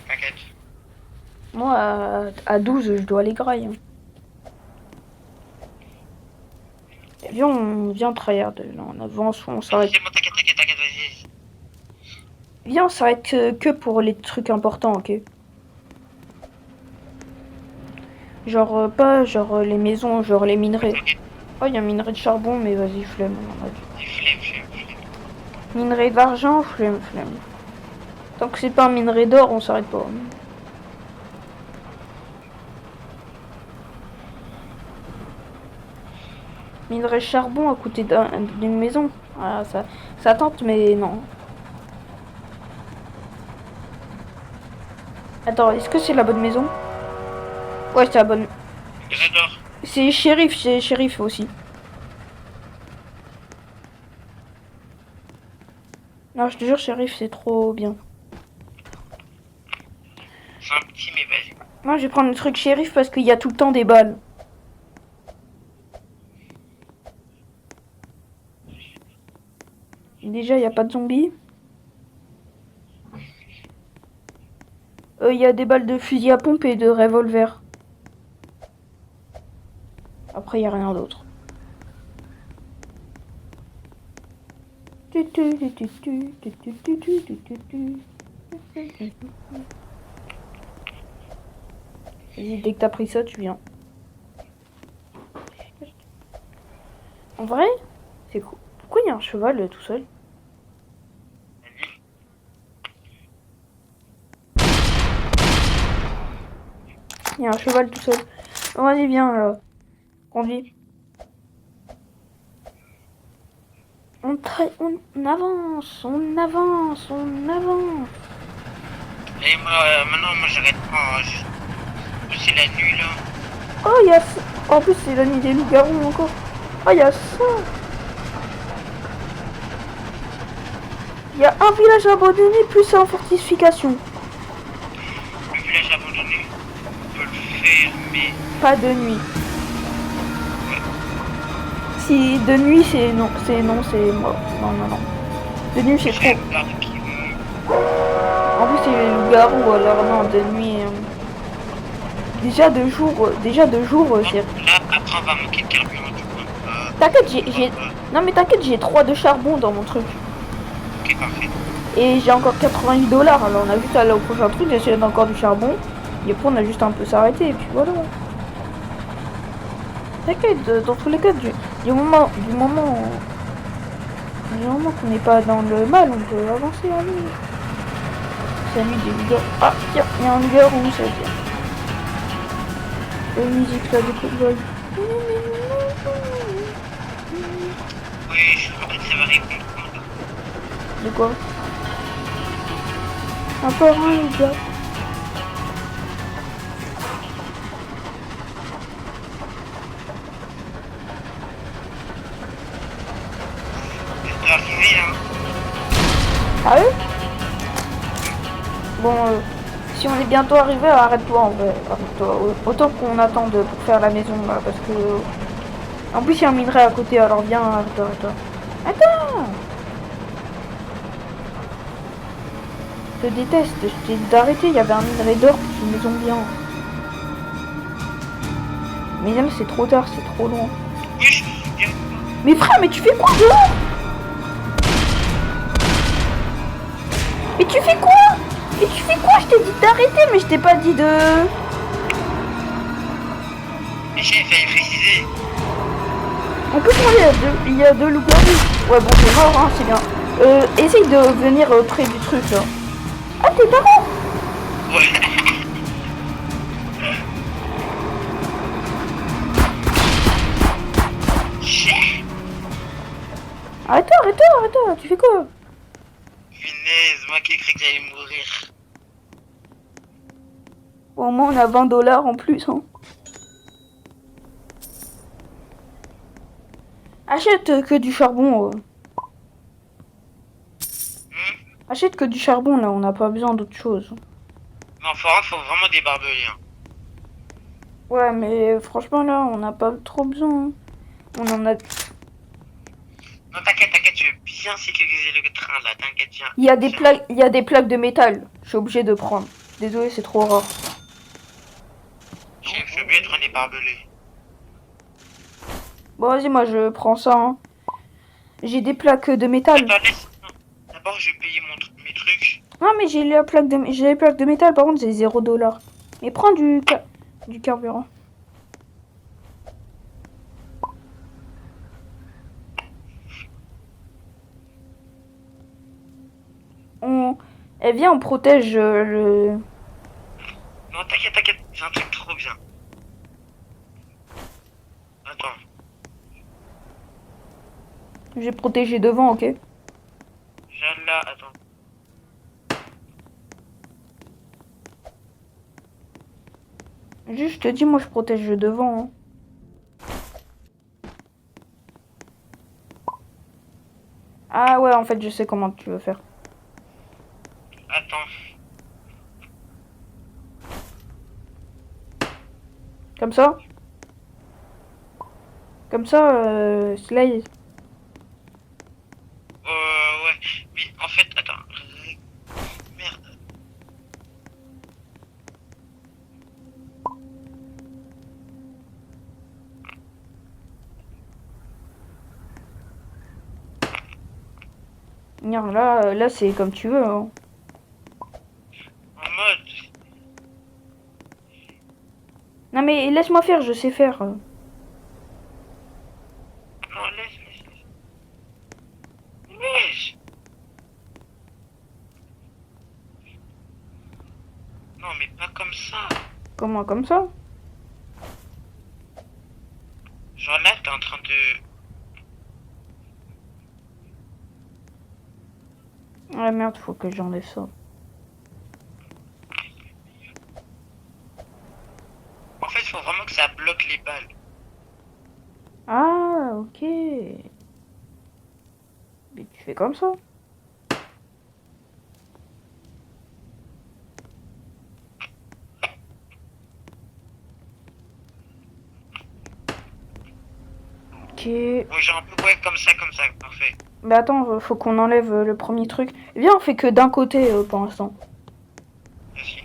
T'inquiète. Moi, à 12, je dois aller graille. Hein. Viens, viens, tryhard. Là, on avance ou on s'arrête. C'est bon, t'inquiète, vas-y. Viens, on s'arrête que pour les trucs importants, ok? Genre, pas genre les maisons, genre les minerais. Oh, il y a un minerai de charbon, mais vas-y, flemme. Flemme. Minerai d'argent, flemme. Tant que c'est pas un minerai d'or, on s'arrête pas. Minerai de charbon à côté d'une maison. Ah, ça tente, mais non. Attends, est-ce que c'est la bonne maison? Ouais, c'est la bonne. J'adore. C'est shérif aussi. Non, je te jure, shérif, c'est trop bien. C'est un petit, mais vas-y. Moi, je vais prendre le truc shérif parce qu'il y a tout le temps des balles. Déjà, il n'y a pas de zombies. Il y a des balles de fusil à pompe et de revolver. Après, il n'y a rien d'autre. Vas-y, dès que t'as pris ça, tu viens. En vrai, c'est cool. Pourquoi il y a un cheval tout seul? Il y a un cheval tout seul. Oh, vas-y, viens, là. Conduis. On avance, on avance, on avance. Et moi, maintenant, moi, j'arrête pas. C'est la nuit, là. Oh, il y a ça. En plus, c'est la nuit des loups-garous encore. Oh, il y a ça. Il y a un village abandonné plus en fortification. Le village abandonné, on peut le faire, mais... Pas de nuit. Si de nuit, c'est non, c'est mort. Non, non, non. De nuit, c'est trop. En plus, c'est les loups-garous, alors non, de nuit. Déjà de jour, c'est. Là, après, on va manquer de carburant, du coup. T'inquiète, j'ai. Non, mais t'inquiète, j'ai 3 de charbon dans mon truc. Ok, parfait. Et j'ai encore 88 $. Alors, on a juste à aller au prochain truc, j'essaie encore du charbon. Et après, on a juste un peu s'arrêter, et puis voilà. T'inquiète, dans tous les cas, du moment qu'on n'est pas dans le mal, on peut avancer en ligne. C'est la nuit des loups-garous. Ah, tiens, il y a un loup-garou, ça veut dire. La musique là de football. Oui, je crois que ça va répondre. De quoi? Encore un loup-garou. C'est arrivé, hein. Ah oui? Bon, si on est bientôt arrivé, arrête-toi en vrai. Arrête-toi. Autant qu'on attende pour faire la maison là, parce que... En plus, il y a un minerai à côté, alors viens, arrête-toi, arrête-toi. Attends! Je te déteste, je t'ai dit d'arrêter, il y avait un minerai d'or pour une maison bien. Mais là, c'est trop tard, c'est trop loin. Oui, je viens. Mais frère, mais tu fais quoi dehors? Mais tu fais quoi? Mais tu fais quoi? Je t'ai dit d'arrêter, mais je t'ai pas dit de... Mais j'ai failli préciser. En plus, moi, il y a deux loups-garous. Ouais, bon, c'est mort, hein, c'est bien. Essaye de venir près du truc, là. Ah, t'es parents? Ouais. Arrête-toi, arrête-toi, arrête-toi, tu fais quoi? Punaise, moi qui ai cru que j'allais mourir. Bon, au moins, on a 20 $ en plus, hein. Achète que du charbon. Achète que du charbon, là, on n'a pas besoin d'autre chose. Non, faut vraiment des barbelés. Hein. Ouais, mais franchement, là, on n'a pas trop besoin. Hein. On en a... Non, t'inquiète, je vais bien sécuriser le train, là, t'inquiète, viens. Il y a des plaques de métal. Je suis obligé de prendre. Désolé, c'est trop rare. J'ai oublié de prendre les barbelés. Bon, vas-y, moi, je prends ça, hein. J'ai des plaques de métal. Attends, laisse. D'abord, je vais payer mes trucs. Ah, mais j'ai les plaques de métal, par contre, c'est 0 $. Mais prends du carburant. Eh viens, on protège le... Non, t'inquiète, j'ai un truc trop bien. Attends. J'ai protégé devant, ok? J'ai là, attends. Juste, je te dis, moi, je protège devant, hein. Ah ouais, en fait, je sais comment tu veux faire. Attends. Comme ça? Comme ça, Slay. Ouais. Mais en fait, attends. Merde. Non, là c'est comme tu veux, hein. En mode. Non mais laisse-moi faire, je sais faire. Non, laisse. Laisse. Non, mais pas comme ça. Comment, comme ça? Genre là, t'es en train de... Ah merde, faut que j'enlève ça. En fait, il faut vraiment que ça bloque les balles. Ah, ok. Mais tu fais comme ça. Ok. Bon, genre un peu, ouais, comme ça, parfait. Mais attends, faut qu'on enlève le premier truc. Viens, on fait que d'un côté pour l'instant. Vas-y.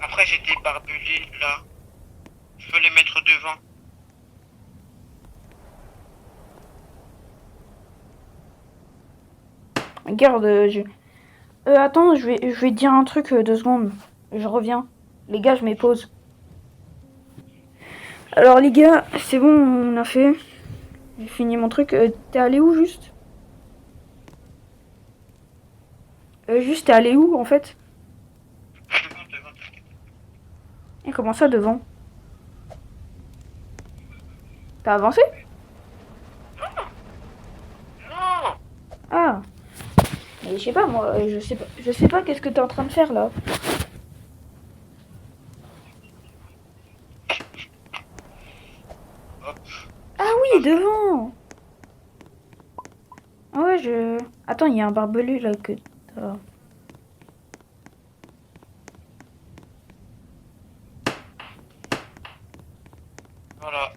Après, j'ai des barbelés là. Je peux les mettre devant. Regarde, attends, je vais te dire un truc 2 secondes. Je reviens. Les gars, je mets pause. Alors les gars, c'est bon, on a fait. J'ai fini mon truc. T'es allé où juste? Juste, t'es allé où en fait? Devant. Et comment ça devant? T'as avancé? Non. Ah. Mais je sais pas moi, je sais pas qu'est-ce que t'es en train de faire là. Hop. Ah oui, devant. Ah ouais, Attends, il y a un barbelu là que t'as. Voilà.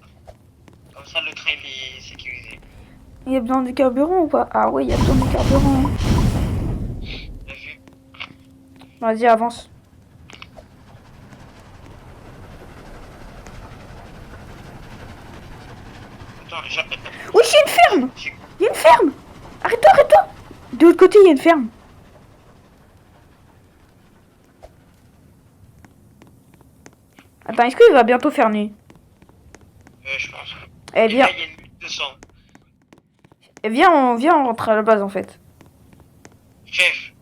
Comme ça, le train il est sécurisé. Il y a besoin de carburant ou pas? Ah ouais, il y a besoin de carburant. T'as vu? Vas-y, avance. Attends, j'ai... Oui, il y a une ferme. Il y a une ferme. Arrête-toi, arrête-toi. De l'autre côté, il y a une ferme. Attends, est-ce qu'il va bientôt faire nuit? Je pense. Eh Et viens, là, il y a une lutte de sang. viens, on rentre à la base en fait. Chef.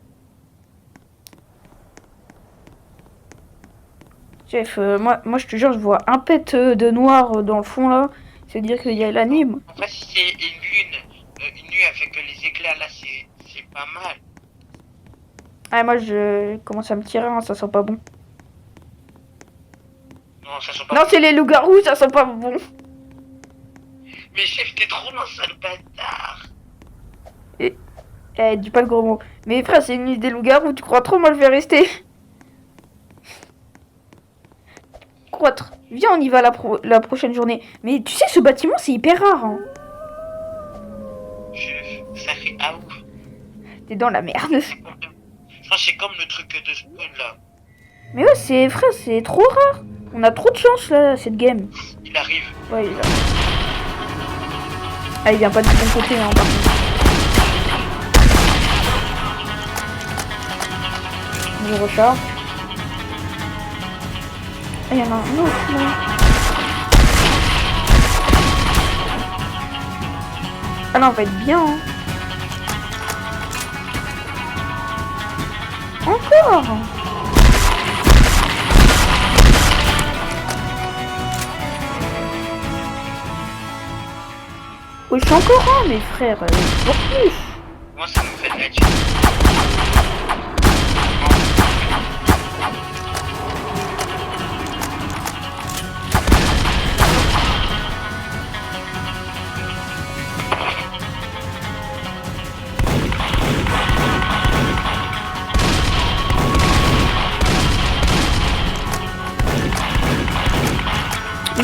Chef, moi je te jure, je vois un pet de noir dans le fond là. C'est dire qu'il y a la nuit. En fait, si c'est une nuit avec les éclairs là, c'est pas mal. Ah, moi je commence à me tirer, hein, ça sent pas bon. Non, ça sent pas Non, bon. c'est les loups-garous, ça sent pas bon. Mais chef, t'es trop dans sale bâtard. Eh, dis pas le gros mot. Mais frère, c'est une nuit des loups-garous, tu crois trop, moi je vais rester. Croître. Viens, on y va la prochaine journée. Mais tu sais, ce bâtiment, c'est hyper rare. Hein. Chef, ça fait ah ouf. T'es dans la merde. C'est comme le truc de spawn là. Mais ouais, c'est frère, c'est trop rare. On a trop de chance là, cette game. Il arrive. Ouais, il arrive. Ah, il vient pas de bon côté, hein, par contre. Je recharge. Ah, il y en a un autre là. Ah là, on va être bien. Hein. Encore. Oh, je suis encore un, mes frères. Pour plus. Moi, ça me fait de la thune.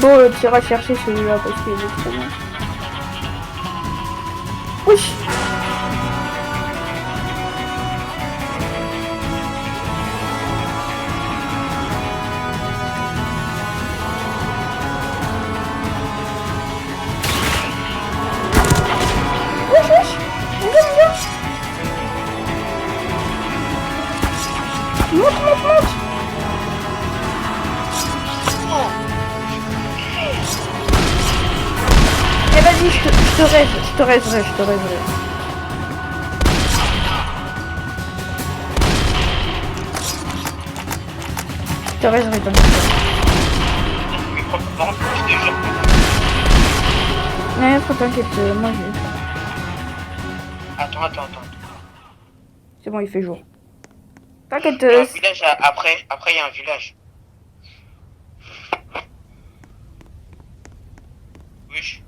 Bon, tu iras chercher celui-là parce qu'il est trop bien. Oui. Wesh, wesh. Viens. Monte. Eh vas-y, je te raiserai. Je te raiserai, t'inquiète pas. Mes propres parents, plus de gens. Ouais, faut t'inquiète, moi je... Attends. C'est bon, il fait jour. T'inquiète. Il y a un village après il y a un village. Oui.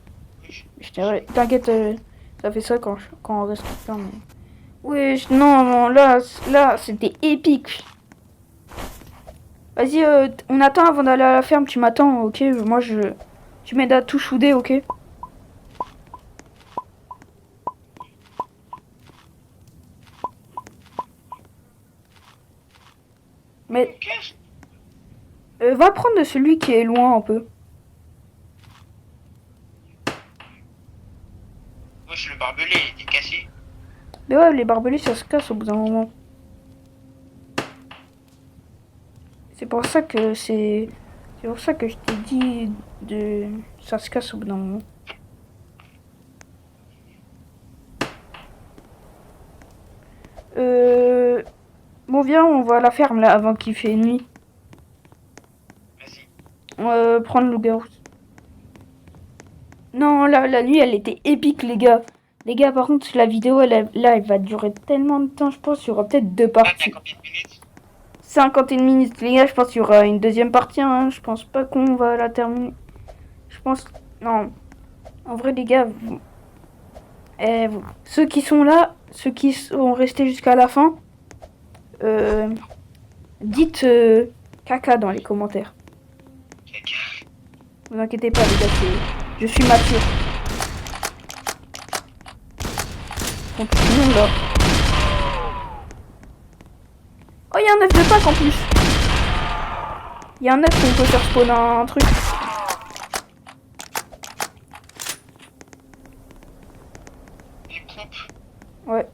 Je dirais, t'inquiète, ça fait ça quand on reste quelqu'un. Mais... Oui, non, là, c'était épique. Vas-y, on attend avant d'aller à la ferme, tu m'attends, ok? Tu m'aides à tout chouder, ok? Mais, va prendre celui qui est loin un peu. Wesh, le barbelé, il était cassé. Mais ouais, les barbelés, ça se casse au bout d'un moment. C'est pour ça que c'est pour ça que je t'ai dit de... Ça se casse au bout d'un moment. Bon, viens, on va à la ferme, là, avant qu'il fait nuit. Vas-y. Prendre le loup-garou. Non, là, la nuit, elle était épique, les gars. Les gars, par contre, la vidéo, elle va durer tellement de temps, je pense. Il y aura peut-être 2 parties. 51 minutes, les gars, je pense qu'il y aura une deuxième partie. Hein. Je pense pas qu'on va la terminer. Je pense... Non. En vrai, les gars, ceux qui sont là, ceux qui sont restés jusqu'à la fin, dites caca dans les commentaires. Vous inquiétez pas, les gars, je suis mature. Donc, tout le monde là. Oh, il y a un œuf de Pâques en plus. Il y a un œuf qu'on peut faire spawn un truc. Ouais.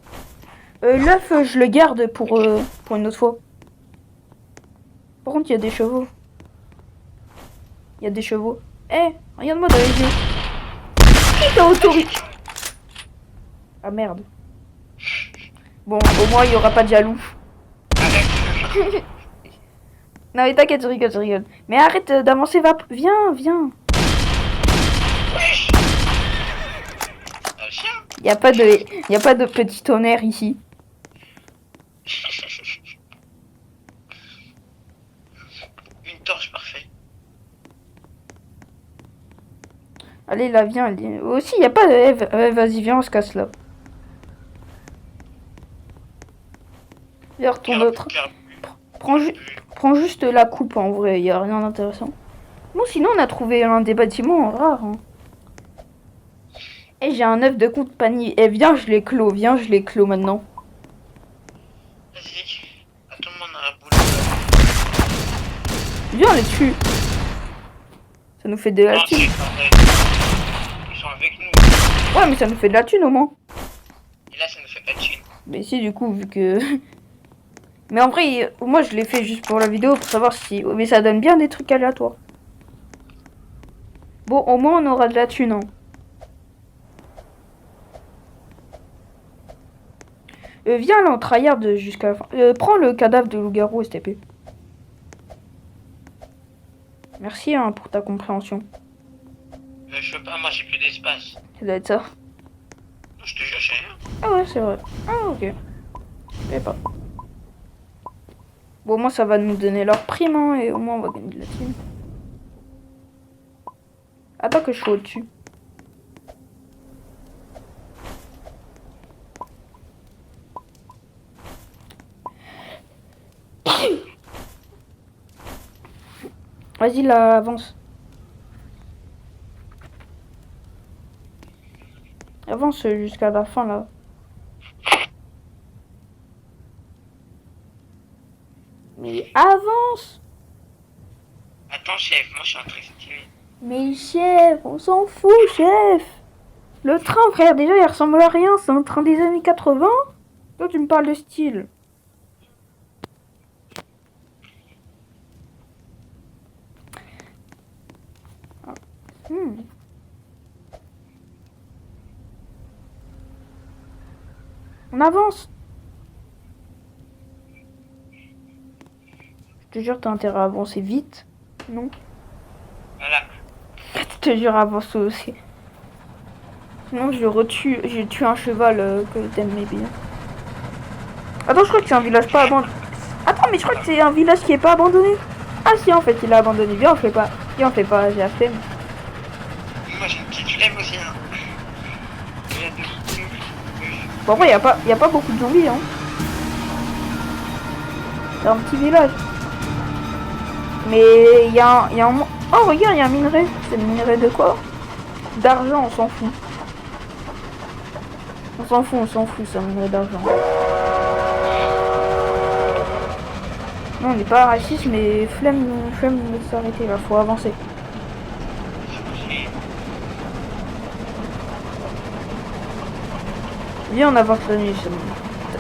L'œuf, je le garde pour une autre fois. Par contre, il y a des chevaux. Il y a des chevaux. Eh, regarde-moi dans les yeux. Qui t'a autorisé? Ah merde. Bon, au moins, il n'y aura pas de jaloux. Non mais t'inquiète, je rigole. Mais arrête d'avancer, va. Viens. Y a pas de petit tonnerre ici. Une torche, parfait. Allez, là, viens. Aussi, y a pas de... vas-y, viens, on se casse là. Viens, retourne l'autre. Prends juste la coupe, en vrai, y a rien d'intéressant. Bon, sinon, on a trouvé un des bâtiments rares. Hein. Et j'ai un œuf de compagnie. Eh, viens, je les clos maintenant. Vas-y, attends-moi dans la boule. Viens, on les tue. Ça nous fait de la thune. Ils sont avec nous. Ouais, mais ça nous fait de la thune au moins. Et là, ça nous fait pas de thune. Mais si, du coup, vu que... Mais en vrai, moi, je l'ai fait juste pour la vidéo, pour savoir si... Mais ça donne bien des trucs aléatoires. Bon, au moins, on aura de la thune, hein. Viens là, on tryhard jusqu'à la fin. Prends le cadavre de loup-garou, STP. Merci hein, pour ta compréhension. Je sais pas, moi j'ai plus d'espace. Ça doit être ça. Je te jure, j'ai rien. Ah ouais, c'est vrai. Ah ok. Je sais pas. Bon, au moins ça va nous donner leur prime, hein, et au moins on va gagner de la thune. Attends que je sois au-dessus. Vas-y là, avance. Avance jusqu'à la fin là. Mais avance! Attends chef, moi je suis en train de styler. Mais chef, on s'en fout chef! Le train frère, déjà il ressemble à rien, c'est un train des années 80. Toi tu me parles de style. On avance. Je te jure, t'as intérêt à avancer vite. Non. Voilà. Je te jure, avance aussi. Sinon, j'ai tué un cheval que t'aimais bien. Attends, je crois que c'est un village pas abandonné. Attends, mais je crois que c'est un village qui est pas abandonné. Ah si, en fait, il est abandonné. Viens, on fait pas. Viens, on fait pas. J'ai la flemme. Moi j'ai une petite flemme aussi, hein. Bon, après, y a pas beaucoup de zombies, hein. C'est un petit village. Mais y a un... Oh, regarde, il y a un minerai. C'est le minerai de quoi? D'argent, on s'en fout. On s'en fout, c'est un minerai d'argent. Non, on n'est pas raciste, mais flemme de s'arrêter là, faut avancer. Viens, on avance la nuit, c'est bon.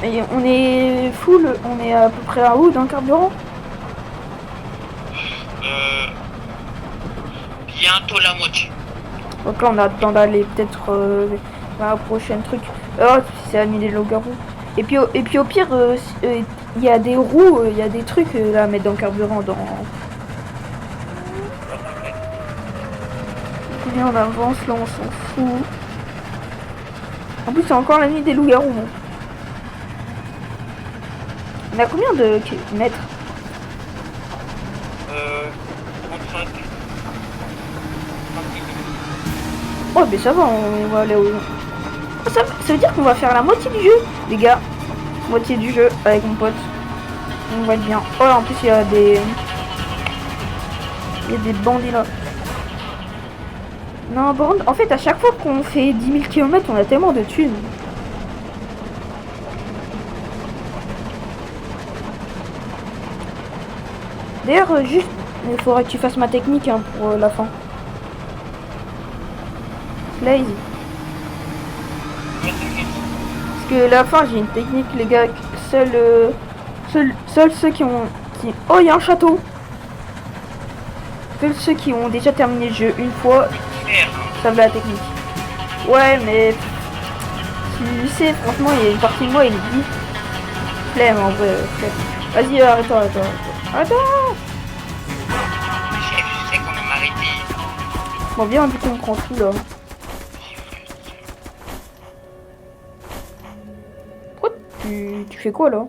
Et on est full, on est à peu près à où dans le carburant? Bientôt la moitié. Donc là, on a le temps d'aller peut-être vers la prochaine truc. Oh, c'est mis les loups-garous. Et puis au pire, il y a des roues, il y a des trucs là à mettre dans le carburant. Viens, on avance, là, on s'en fout. En plus, c'est encore la nuit des loups-garous. Bon. On a combien de mètres? 35. Oh, mais ça va, on va aller au... Oh, ça veut dire qu'on va faire la moitié du jeu, les gars. Moitié du jeu avec mon pote. On va être bien. Oh, en plus, il y a des... Il y a des bandits là. Non, bon, en fait, à chaque fois qu'on fait 10 000 km, on a tellement de thunes. D'ailleurs, juste, il faudrait que tu fasses ma technique hein, pour la fin. Blaze. Parce que la fin, j'ai une technique, les gars. Seuls ceux qui ont... Oh, il y a un château. Seuls ceux qui ont déjà terminé le jeu une fois savent la technique. Ouais, mais... Tu sais, franchement, il y a une partie de moi, il est dit... Flemme, en vrai, flemme. Vas-y, arrête-toi. Attends. Chef, je sais qu'on va m'arrêter. Bon, bien, du coup, on prend tout, là. Pourquoi tu fais quoi, là?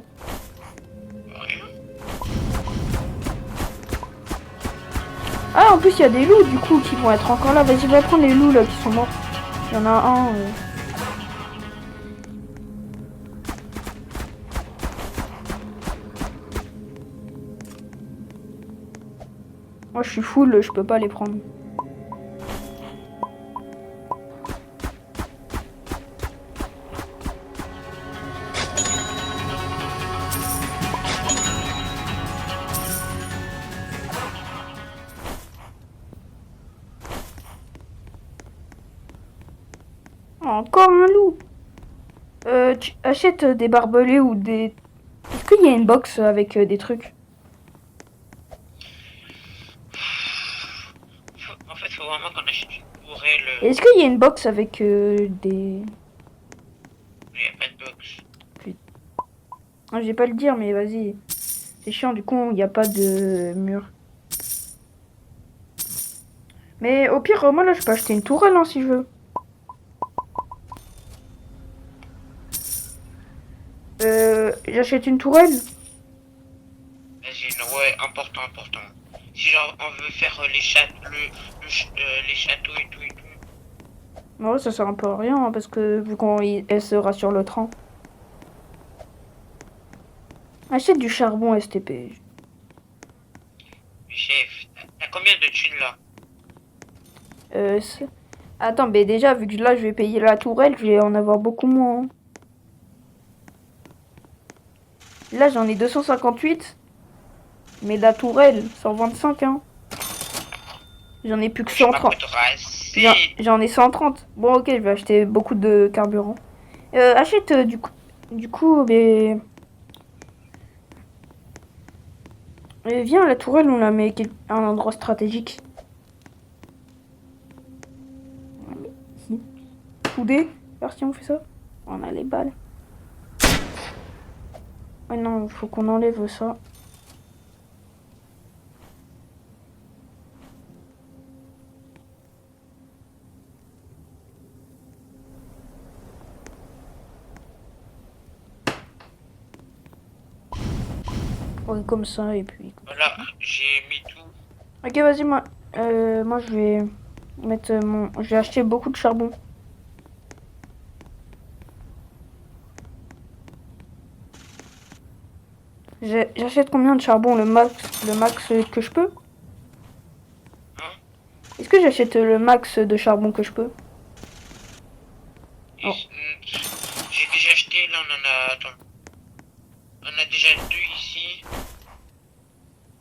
Ah, en plus, il y a des loups, du coup, qui vont être encore là. Vas-y, va prendre les loups, là, qui sont morts. Il y en a un... Moi, je suis full, je peux pas les prendre. Encore un loup. Tu achètes des barbelés ou des... Est-ce qu'il y a une box avec des trucs? En fait, faut vraiment qu'on achète une tourelle. Est-ce qu'il y a une box avec des... Il n'y a pas de box. Ah, je vais pas le dire, mais vas-y. C'est chiant, du coup, il n'y a pas de mur. Mais au pire, moi, là, je peux acheter une tourelle, hein, si je veux. J'achète une tourelle. Vas-y, non, ouais, important. Si genre on veut faire les châteaux et tout. Ouais, ça sert un peu à rien, hein, parce que vu qu'elle sera sur le train. Achète du charbon STP. Chef, t'as combien de thunes là? Attends, mais déjà, vu que là, je vais payer la tourelle, je vais en avoir beaucoup moins. Hein. Là, j'en ai 258. Mais la tourelle, 125, hein. J'en ai plus que 130. J'en ai 130. Bon, ok, je vais acheter beaucoup de carburant. Achète du coup, mais... viens, la tourelle, on la met à un endroit stratégique. Ici. Soudé. Alors si on fait ça. On a les balles. Ouais, non, il faut qu'on enlève ça. Ouais, comme ça, et puis... Voilà, j'ai mis tout. Ok, vas-y, moi je vais mettre mon... Je vais acheter beaucoup de charbon. J'achète combien de charbon? Le max que je peux? Hein? Est-ce que j'achète le max de charbon que je peux? Et, Oh. j'ai déjà acheté, là on en a... Attends. On a déjà 2 ici.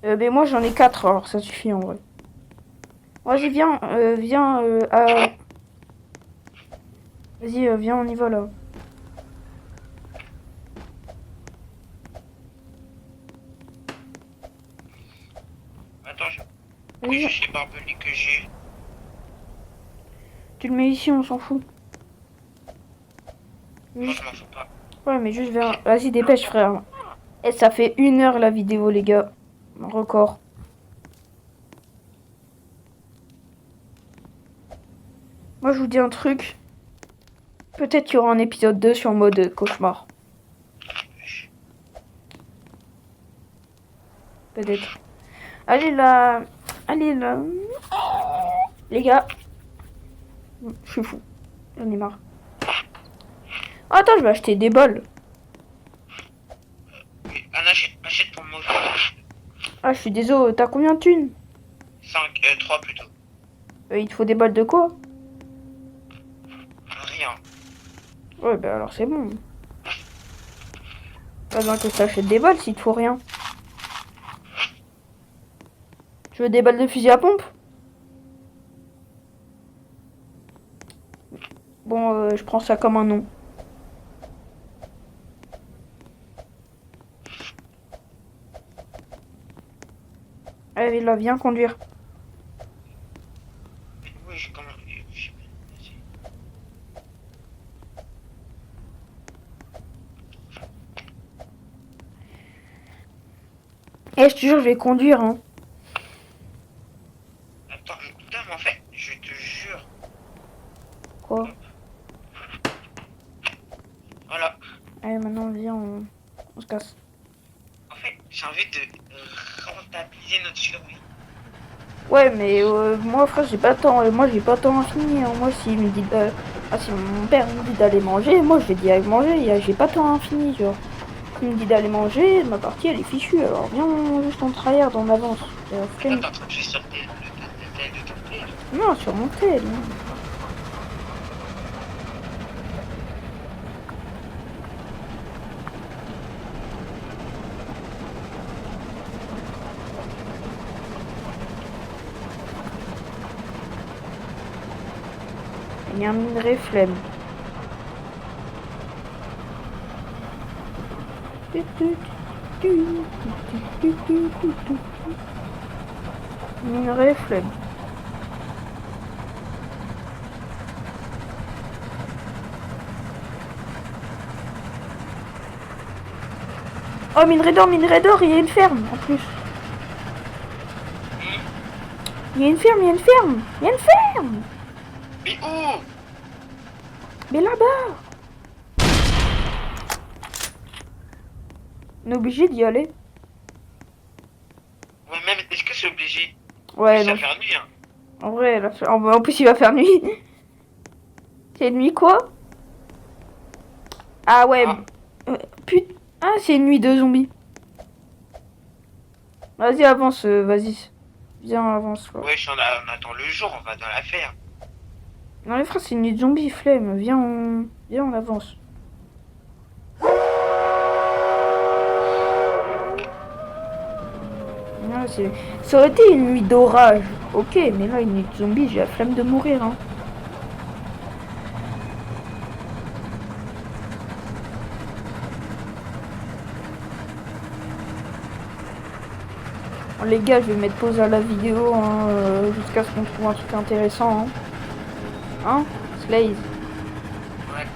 Mais moi j'en ai 4, alors ça suffit en vrai. Vas-y, viens, viens à... Vas-y, viens, on y va là. Attends, Vas-y, je sais barbelé que j'ai. tu le mets ici, on s'en fout. Moi je m'en fous pas. Ouais, mais juste viens. Vas-y, dépêche, frère. Et ça fait 1 heure la vidéo, les gars. Record. Moi, je vous dis un truc. Peut-être qu'il y aura un épisode 2 sur mode cauchemar. Peut-être. Allez là. Allez là. Les gars. Je suis fou. J'en ai marre. Oh, attends, je vais acheter des bols. Achète pour moi. Ah, je suis désolé. T'as combien de thunes? 3 plutôt. Il te faut des bols de quoi? Rien. Ouais, bah alors c'est bon. Pas besoin que je t'achète des balles s'il te faut rien. Tu veux des balles de fusil à pompe? Bon, je prends ça comme un nom. Allez, là, viens conduire. Oui, je commence. Eh, je te jure, je vais conduire, hein. Attends, putain, mais en fait, je te jure. Quoi? Voilà. Allez, maintenant, viens, on se casse. En fait, j'ai envie de rentabiliser notre survie. Ouais, mais moi, frère, j'ai pas tant. Moi, j'ai pas tant infini. Hein. Moi, s'il me dit. Si mon père me dit d'aller manger, moi, je vais dire aller manger. J'ai pas tant infini, genre. S'il me dit d'aller manger, ma partie, elle est fichue. Alors, viens juste en tryhard, en avance. Là, t'es en train de jouer sur le tel de ton père. Non, sur mon tel. Non. Il y a un minerai flemme. Minerai flemme. Oh, minerai d'or, il y a une ferme en plus. Il y a une ferme, il y a une ferme. Il y a une ferme. Mais où? Mais là-bas. On est obligé d'y aller. Ouais, même, est-ce que c'est obligé? Ouais, Ça non. va faire nuit, hein. En vrai, en plus, il va faire nuit. C'est nuit quoi? Ah ouais. Putain. Ah, c'est une nuit de zombies. Vas-y, avance, vas-y. Viens, avance. Quoi. Ouais, on attend le jour, on va dans la ferme. Non, les frères, c'est une nuit de zombies, flemme. Viens, on avance. Non, ça aurait été une nuit d'orage. Ok, mais là, une nuit de zombies, j'ai la flemme de mourir. Hein. Bon, les gars, je vais mettre pause à la vidéo hein, jusqu'à ce qu'on trouve un truc intéressant. Hein, Slaze. Ouais.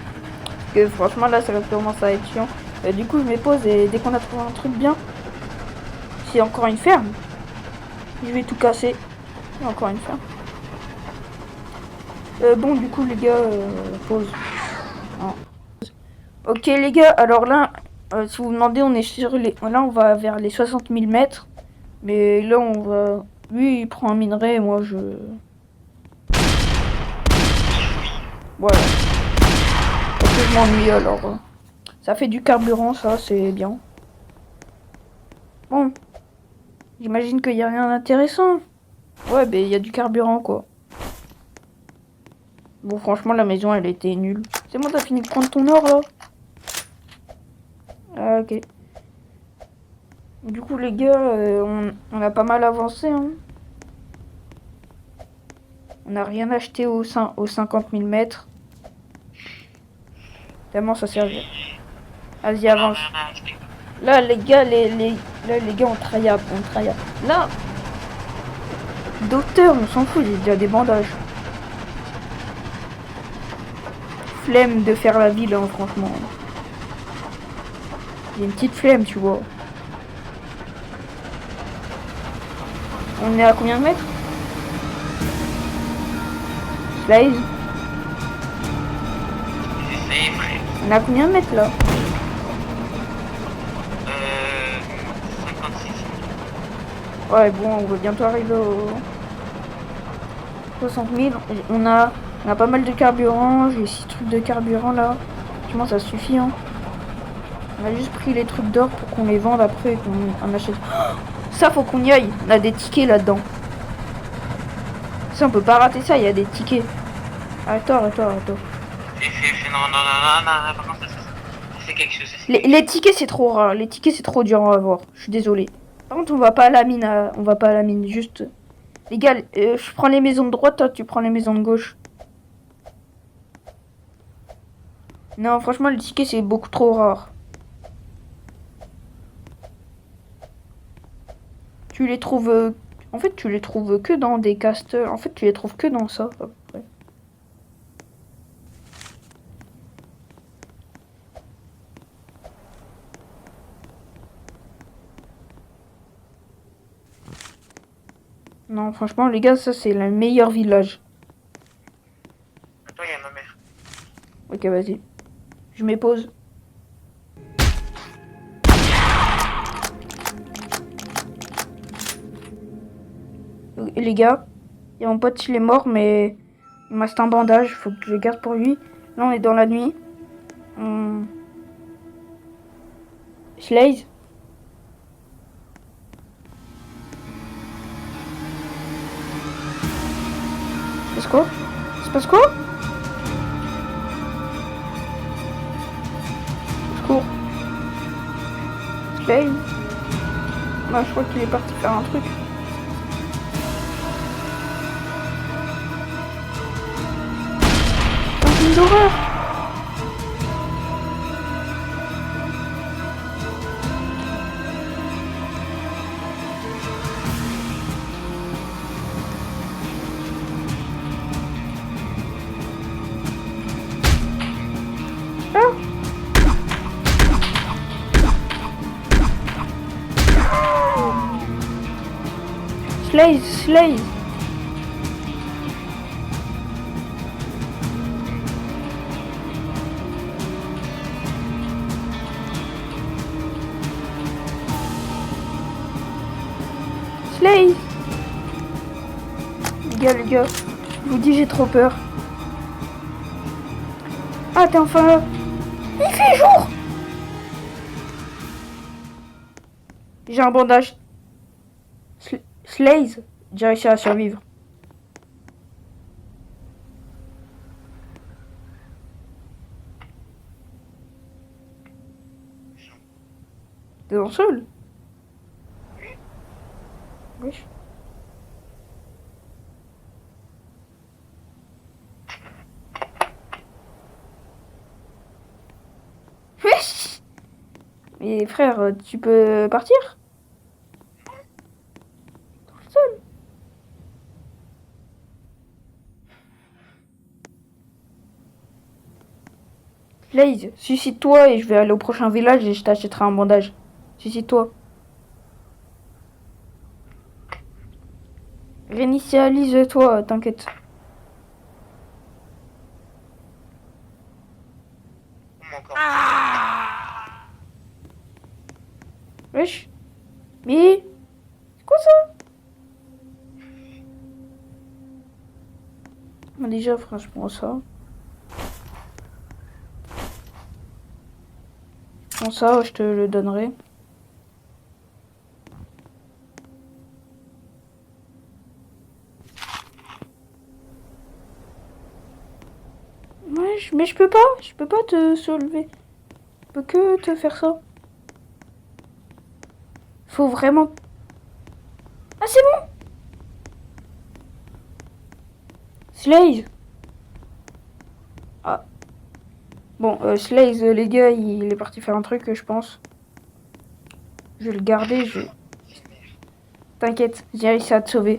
Parce que franchement, là, ça commence à être chiant. Du coup, je mets pause et dès qu'on a trouvé un truc bien, c'est encore une ferme. Je vais tout casser. Il y a encore une ferme. Bon, du coup, les gars, pause. Non. Ok, les gars, alors là, Si vous vous demandez, on est sur les... Là, on va vers les 60 000 mètres. Mais là, on va... Lui, il prend un minerai et moi, je... Voilà. Parce que je m'ennuie, alors... Ça fait du carburant, ça, c'est bien. Bon. J'imagine qu'il n'y a rien d'intéressant. Ouais, ben, il y a du carburant, quoi. Bon, franchement, la maison, elle était nulle. C'est bon, t'as fini de prendre ton or, là? Ah, ok. Du coup, les gars, on a pas mal avancé, hein. On n'a rien acheté aux 50 000 mètres. Tellement ça servait. Vas-y, avance. Là, les gars, là, les gars, on tryhard, on tryhard. Là, docteur, on s'en fout, j'ai déjà des bandages. Flemme de faire la ville, hein, franchement. J'ai une petite flemme, tu vois. On est à combien de mètres? Slice. On est à combien de mètres, là? 56. Ouais, bon, on va bientôt arriver aux 60 000. On a pas mal de carburant. J'ai 6 trucs de carburant, là. Franchement, ça suffit, hein. On a juste pris les trucs d'or pour qu'on les vende après et qu'on en achète. Oh, ça, faut qu'on y aille. On a des tickets là-dedans. Ça, on peut pas rater ça, il y a des tickets. Arrête-toi. Non, par contre, ça fait quelque chose. Les tickets, c'est trop rare. Les tickets, c'est trop dur à avoir. Je suis désolé. Par contre, on va pas à la mine. On va pas à la mine. Juste... Les gars, je prends les maisons de droite, toi, tu prends les maisons de gauche. Non, franchement, les tickets, c'est beaucoup trop rare. Tu les trouves... En fait, tu les trouves que dans des casters. En fait, tu les trouves que dans ça, à peu près. Non, franchement, les gars, ça, c'est le meilleur village. Attends, il y a ma mère. Ok, vas-y. Je mets pause. Et les gars, il y a mon pote, il est mort, mais il me reste un bandage. Faut que je le garde pour lui. Là, on est dans la nuit. Slaze. C'est quoi? Il se passe quoi? Au secours. Slaze. Bah, je crois qu'il est parti faire un truc. C'est un film d'horreur. Slaze. Slaze. Les gars, je vous dis, j'ai trop peur. Ah, t'es enfin là. Il fait jour. J'ai un bandage. Slaze, j'ai réussi à survivre. T'es dans le sol? Wesh. Wesh. Mais frère, tu peux partir? Dans le sol. Blaze, suicide-toi et je vais aller au prochain village et je t'achèterai un bandage. Suicide-toi. Réinitialise-toi, t'inquiète. Encore. Wesh. Mais... C'est quoi ça? Bah, déjà, franchement, ça. Bon, ça, je te le donnerai. Ouais, mais je peux pas te soulever. Je peux que te faire ça. Faut vraiment... Ah, c'est bon! Slaze! Ah. Bon, Slaze, les gars, il est parti faire un truc, je pense. Je vais le garder, je... T'inquiète, j'ai réussi à te sauver.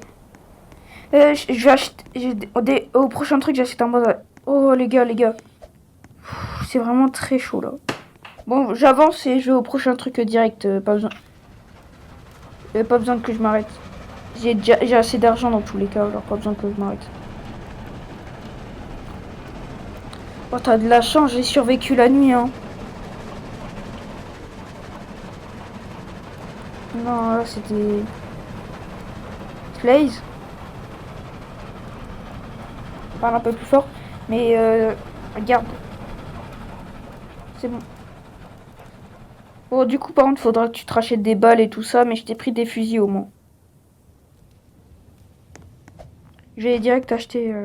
Je vais acheter... Au prochain truc, j'achète un bandage. Oh, les gars, les gars. C'est vraiment très chaud, là. Bon, j'avance et je vais au prochain truc direct. Pas besoin que je m'arrête. J'ai assez d'argent dans tous les cas, alors pas besoin que je m'arrête. Oh, t'as de la chance, j'ai survécu la nuit, hein. Non, là, c'était... Slaze. Je parle un peu plus fort. Mais, regarde. C'est bon. Bon, du coup, par contre, faudra que tu te rachètes des balles et tout ça, mais je t'ai pris des fusils au moins. Je vais direct acheter...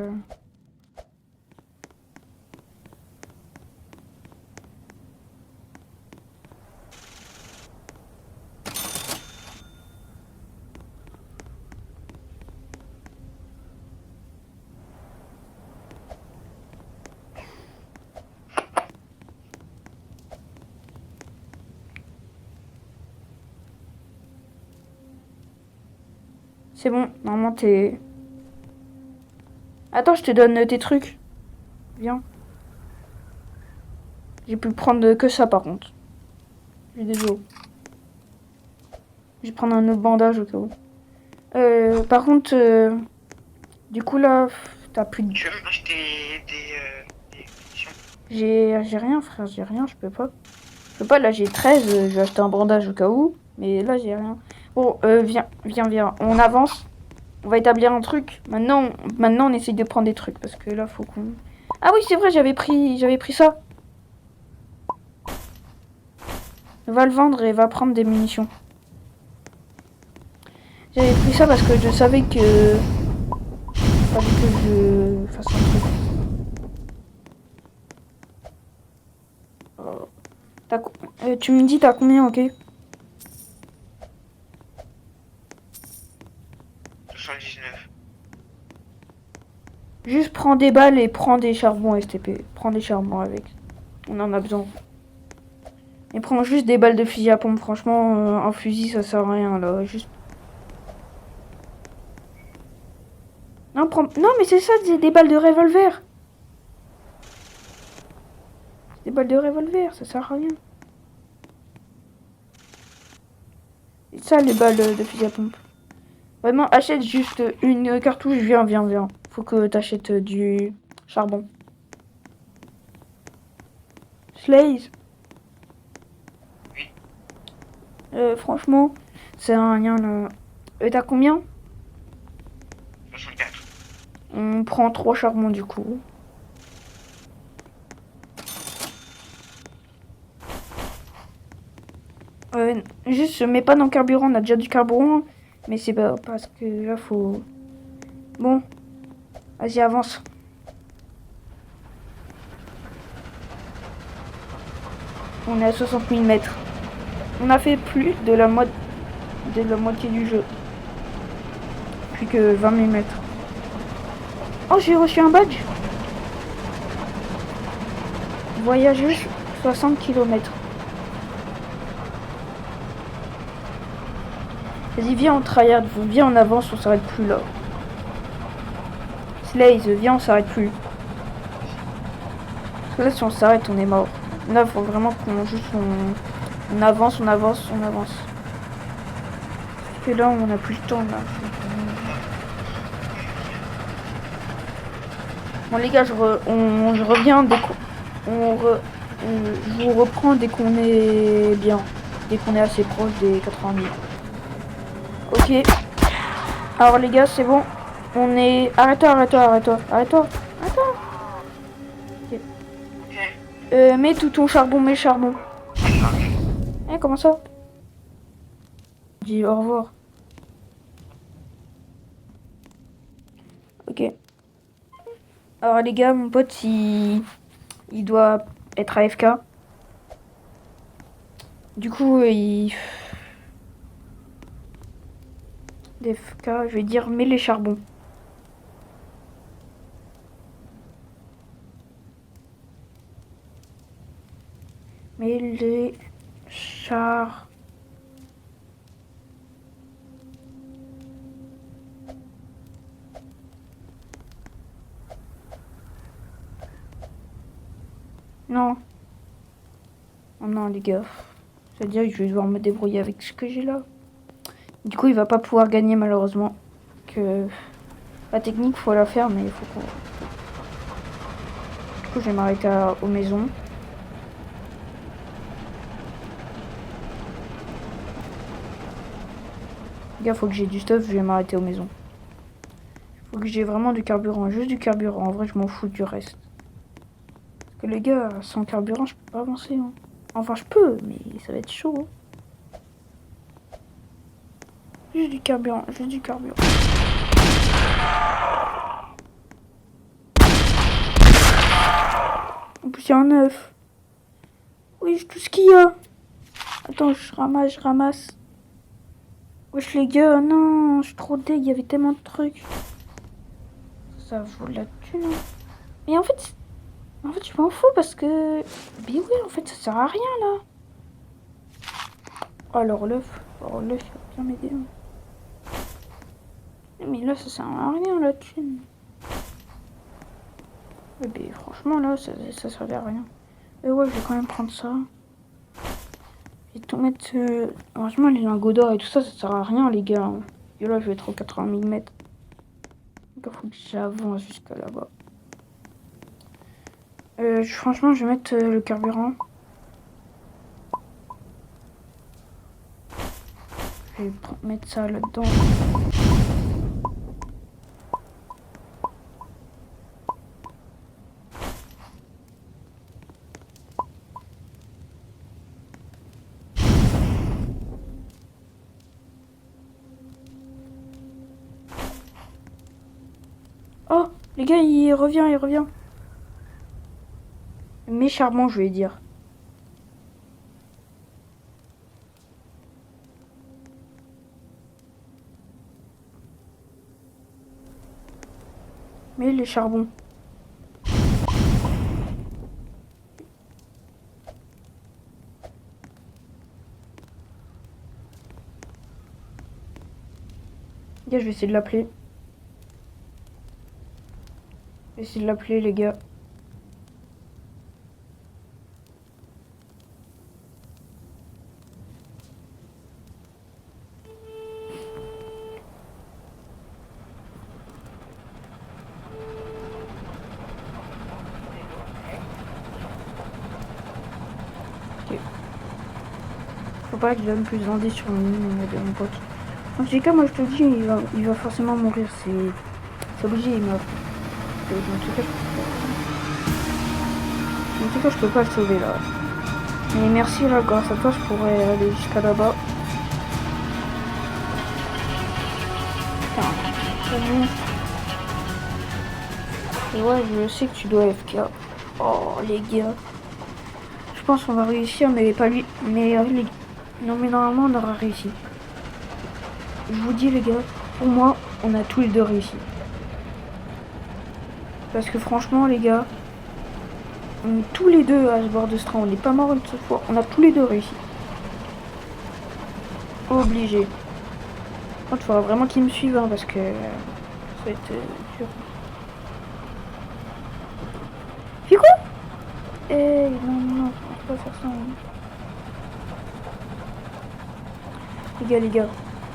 C'est bon, normalement t'es... Attends, je te donne tes trucs. Viens. J'ai pu prendre que ça par contre. Je suis désolé. Je vais prendre un autre bandage au cas où. Par contre, du coup là, t'as plus de... Tu veux m'acheter des munitions? J'ai rien frère, j'ai rien, je peux pas. Je peux pas, là j'ai 13, je vais acheter un bandage au cas où. Mais là j'ai rien. Bon, viens. On avance. On va établir un truc. Maintenant on essaye de prendre des trucs. Parce que là faut qu'on... Ah oui c'est vrai, j'avais pris ça. Va le vendre et va prendre des munitions. J'avais pris ça parce que je savais que... Fallait que je fasse un truc. Tu me dis t'as combien, ok? 79. Juste prends des balles et prends des charbons STP. Prends des charbons avec. On en a besoin. Et prends juste des balles de fusil à pompe. Franchement, un fusil ça sert à rien là. Juste... Non, non mais c'est ça, c'est des balles de revolver. Des balles de revolver, ça sert à rien. Et ça, les balles de fusil à pompe. Vraiment, achète juste une cartouche. Viens. Faut que t'achètes du charbon. Slaze. Oui. Franchement, c'est rien là. T'as combien? 64. On prend 3 charbons du coup. Juste, mets pas dans le carburant, on a déjà du carburant. Mais c'est pas parce que là, faut... Bon. Vas-y, avance. On est à 60 000 mètres. On a fait plus de la moitié du jeu. Plus que 20 000 mètres. Oh, j'ai reçu un badge. Voyager 60 km. Vas-y, viens, on tryhard. Viens, on avance, on s'arrête plus là. Slaze, viens, on s'arrête plus. Parce que là, si on s'arrête, on est mort. Là, faut vraiment qu'on on avance. Parce que là, on a plus le temps, là. Bon, les gars, je reviens dès qu'on... je vous reprends dès qu'on est bien. dès qu'on est assez proche des 80 000. Ok. Alors les gars, c'est bon. On est... Arrête-toi. Ok. Mets tout ton charbon, mets le charbon. Eh, comment ça? Dis au revoir. Ok. Alors les gars, mon pote, il doit être AFK. Du coup, il... DFK, je vais dire mets les charbons. Mets les chars... Non. Oh non les gars. C'est-à-dire que je vais devoir me débrouiller avec ce que j'ai là. Du coup, il va pas pouvoir gagner malheureusement. Que la technique, faut la faire, mais il faut qu'on... Du coup, je vais m'arrêter aux maisons. Les gars, faut que j'ai du stuff, je vais m'arrêter aux maisons. Faut que j'ai vraiment du carburant, juste du carburant. En vrai, je m'en fous du reste. Parce que les gars, sans carburant, je peux pas avancer. Hein. Enfin, je peux, mais ça va être chaud. Hein. Juste du carburant. En plus, il y a un œuf. Oui, tout ce qu'il y a. Attends, je ramasse. Wesh les gars, non, je suis trop deg, il y avait tellement de trucs. Ça vaut la thune. Hein. Mais en fait, je m'en fous parce que... Mais oui, en fait, ça sert à rien, là. Oh, alors l'œuf, il va bien m'aider. Hein. Mais là, ça sert à rien, la thune. Mais franchement, là, ça servait à rien. Et ouais, je vais quand même prendre ça. Je vais tout mettre... Franchement, les lingots d'or et tout ça, ça sert à rien, les gars. Et là, je vais être aux 80 000 mètres. Donc, il faut que j'avance jusqu'à là-bas. Franchement, je vais mettre le carburant. Je vais mettre ça là-dedans. Oh, les gars, il revient. Mes charbons, je vais dire. Mais les charbons. Les gars, je vais essayer de l'appeler. Les gars. Ok. Faut pas que je donne plus d'indices sur le nom de mon pote. En tout cas, moi je te dis, il va forcément mourir. C'est obligé, il meurt. En tout cas, je peux pas le sauver là. Mais merci là, grâce à toi, je pourrais aller jusqu'à là-bas. Et ouais, je sais que tu dois FK. Oh les gars. Je pense qu'on va réussir, mais pas lui. Mais non, mais normalement on aura réussi. Je vous dis les gars, pour moi, on a tous les deux réussi. Parce que franchement les gars, on est tous les deux à ce bord de Strat, on n'est pas mort une seule fois, on a tous les deux réussi. Obligé. Il faudra vraiment qu'ils me suivent hein, parce que ça va être dur. Fais quoi? Eh non, faut pas faire ça. Hein. Les gars,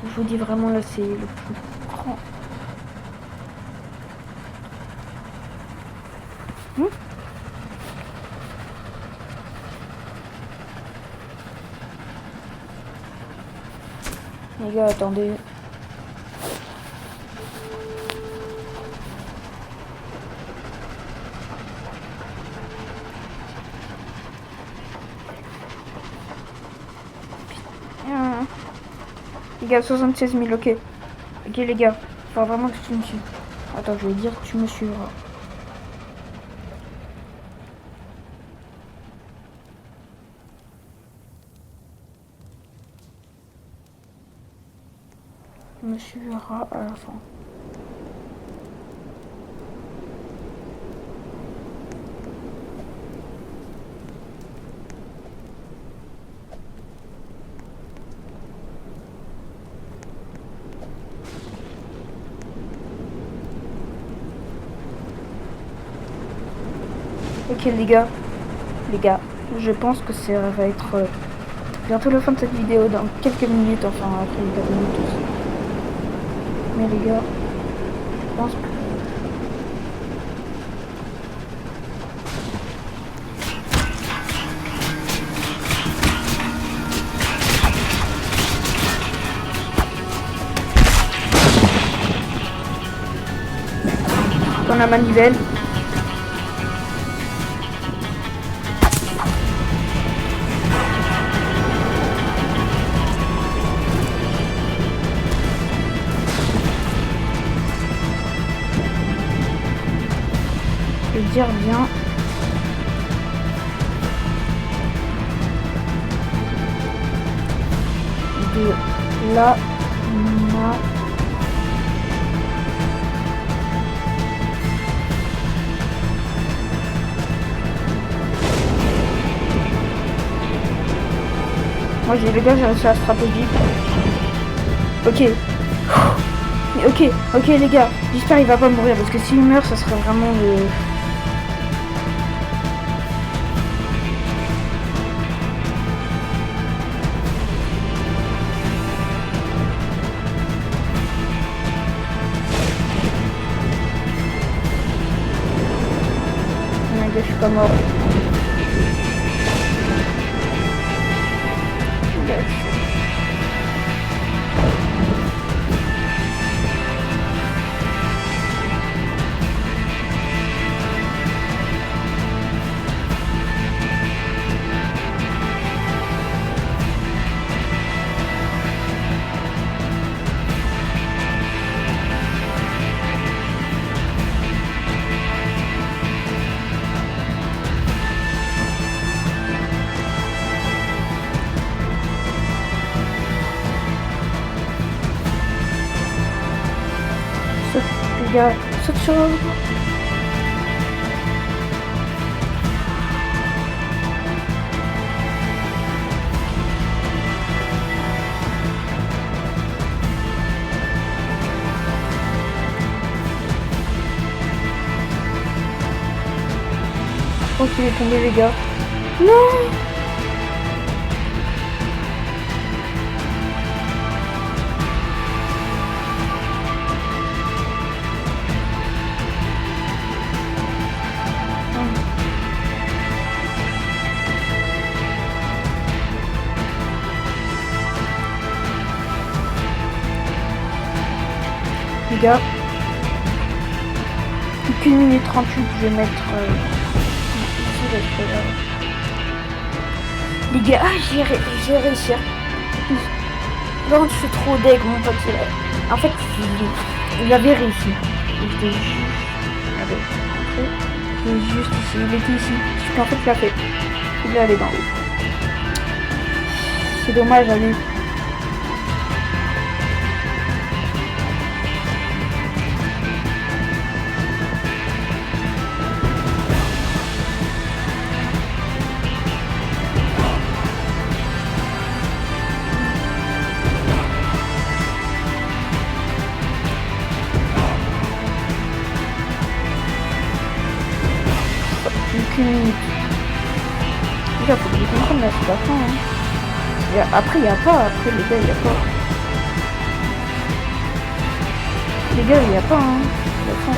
je vous dis vraiment là c'est le plus grand. Les gars, attendez. Putain. Les gars, 76 000, ok. Ok les gars, faut vraiment que tu me suives. Attends, je vais dire que tu me suivras. Tu me suivras à la fin. Ok les gars, je pense que ça va être bientôt la fin de cette vidéo, dans quelques minutes, enfin après les 4 minutes aussi. Mais les gars, je pense que... Dans la manivelle. Je vais dire bien. De la ma... Moi j'ai les gars, j'ai réussi la stratégie. Ok. Mais ok les gars, j'espère qu'il va pas mourir parce que s'il meurt ça serait vraiment le... Je suis pas mort. Les gars, saute sur le... Je crois qu'il est tombé les gars. Non! Les gars, plus qu'une minute 38, je vais mettre ici parce que là... Les gars, j'ai réussi. Là, je suis trop deg, mon pote. En fait, il avait réussi. Il était juste... Il était juste ici, il était ici. En fait, il l'a fait. Il est allé dans l'eau. C'est dommage à lui. Qu'une minute. Déjà, faut que je comprenne là, c'est la fin. Hein. Après, il n'y a pas. Après, les gars, il n'y a pas. Les gars, il n'y a pas. Hein. La fin,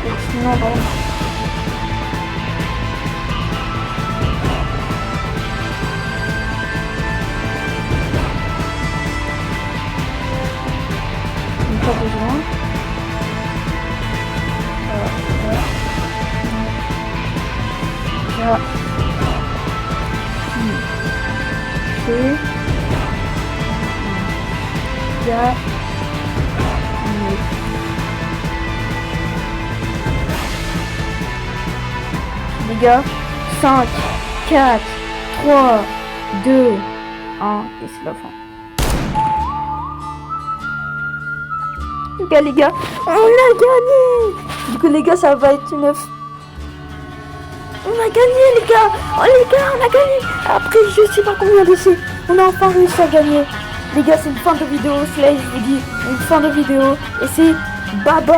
c'est... Sinon, pardon. c'est... Gagné. Les gars, 5, 4, 3, 2, 1, et c'est la fin. Les gars, on a gagné. Du coup les gars, ça va être une... On a gagné les gars. Oh les gars, on a gagné. Après je sais pas combien d'essais, on a enfin réussi à gagner. Les gars, c'est une fin de vidéo, Slay, je vous dis, une fin de vidéo. Et c'est bye bye.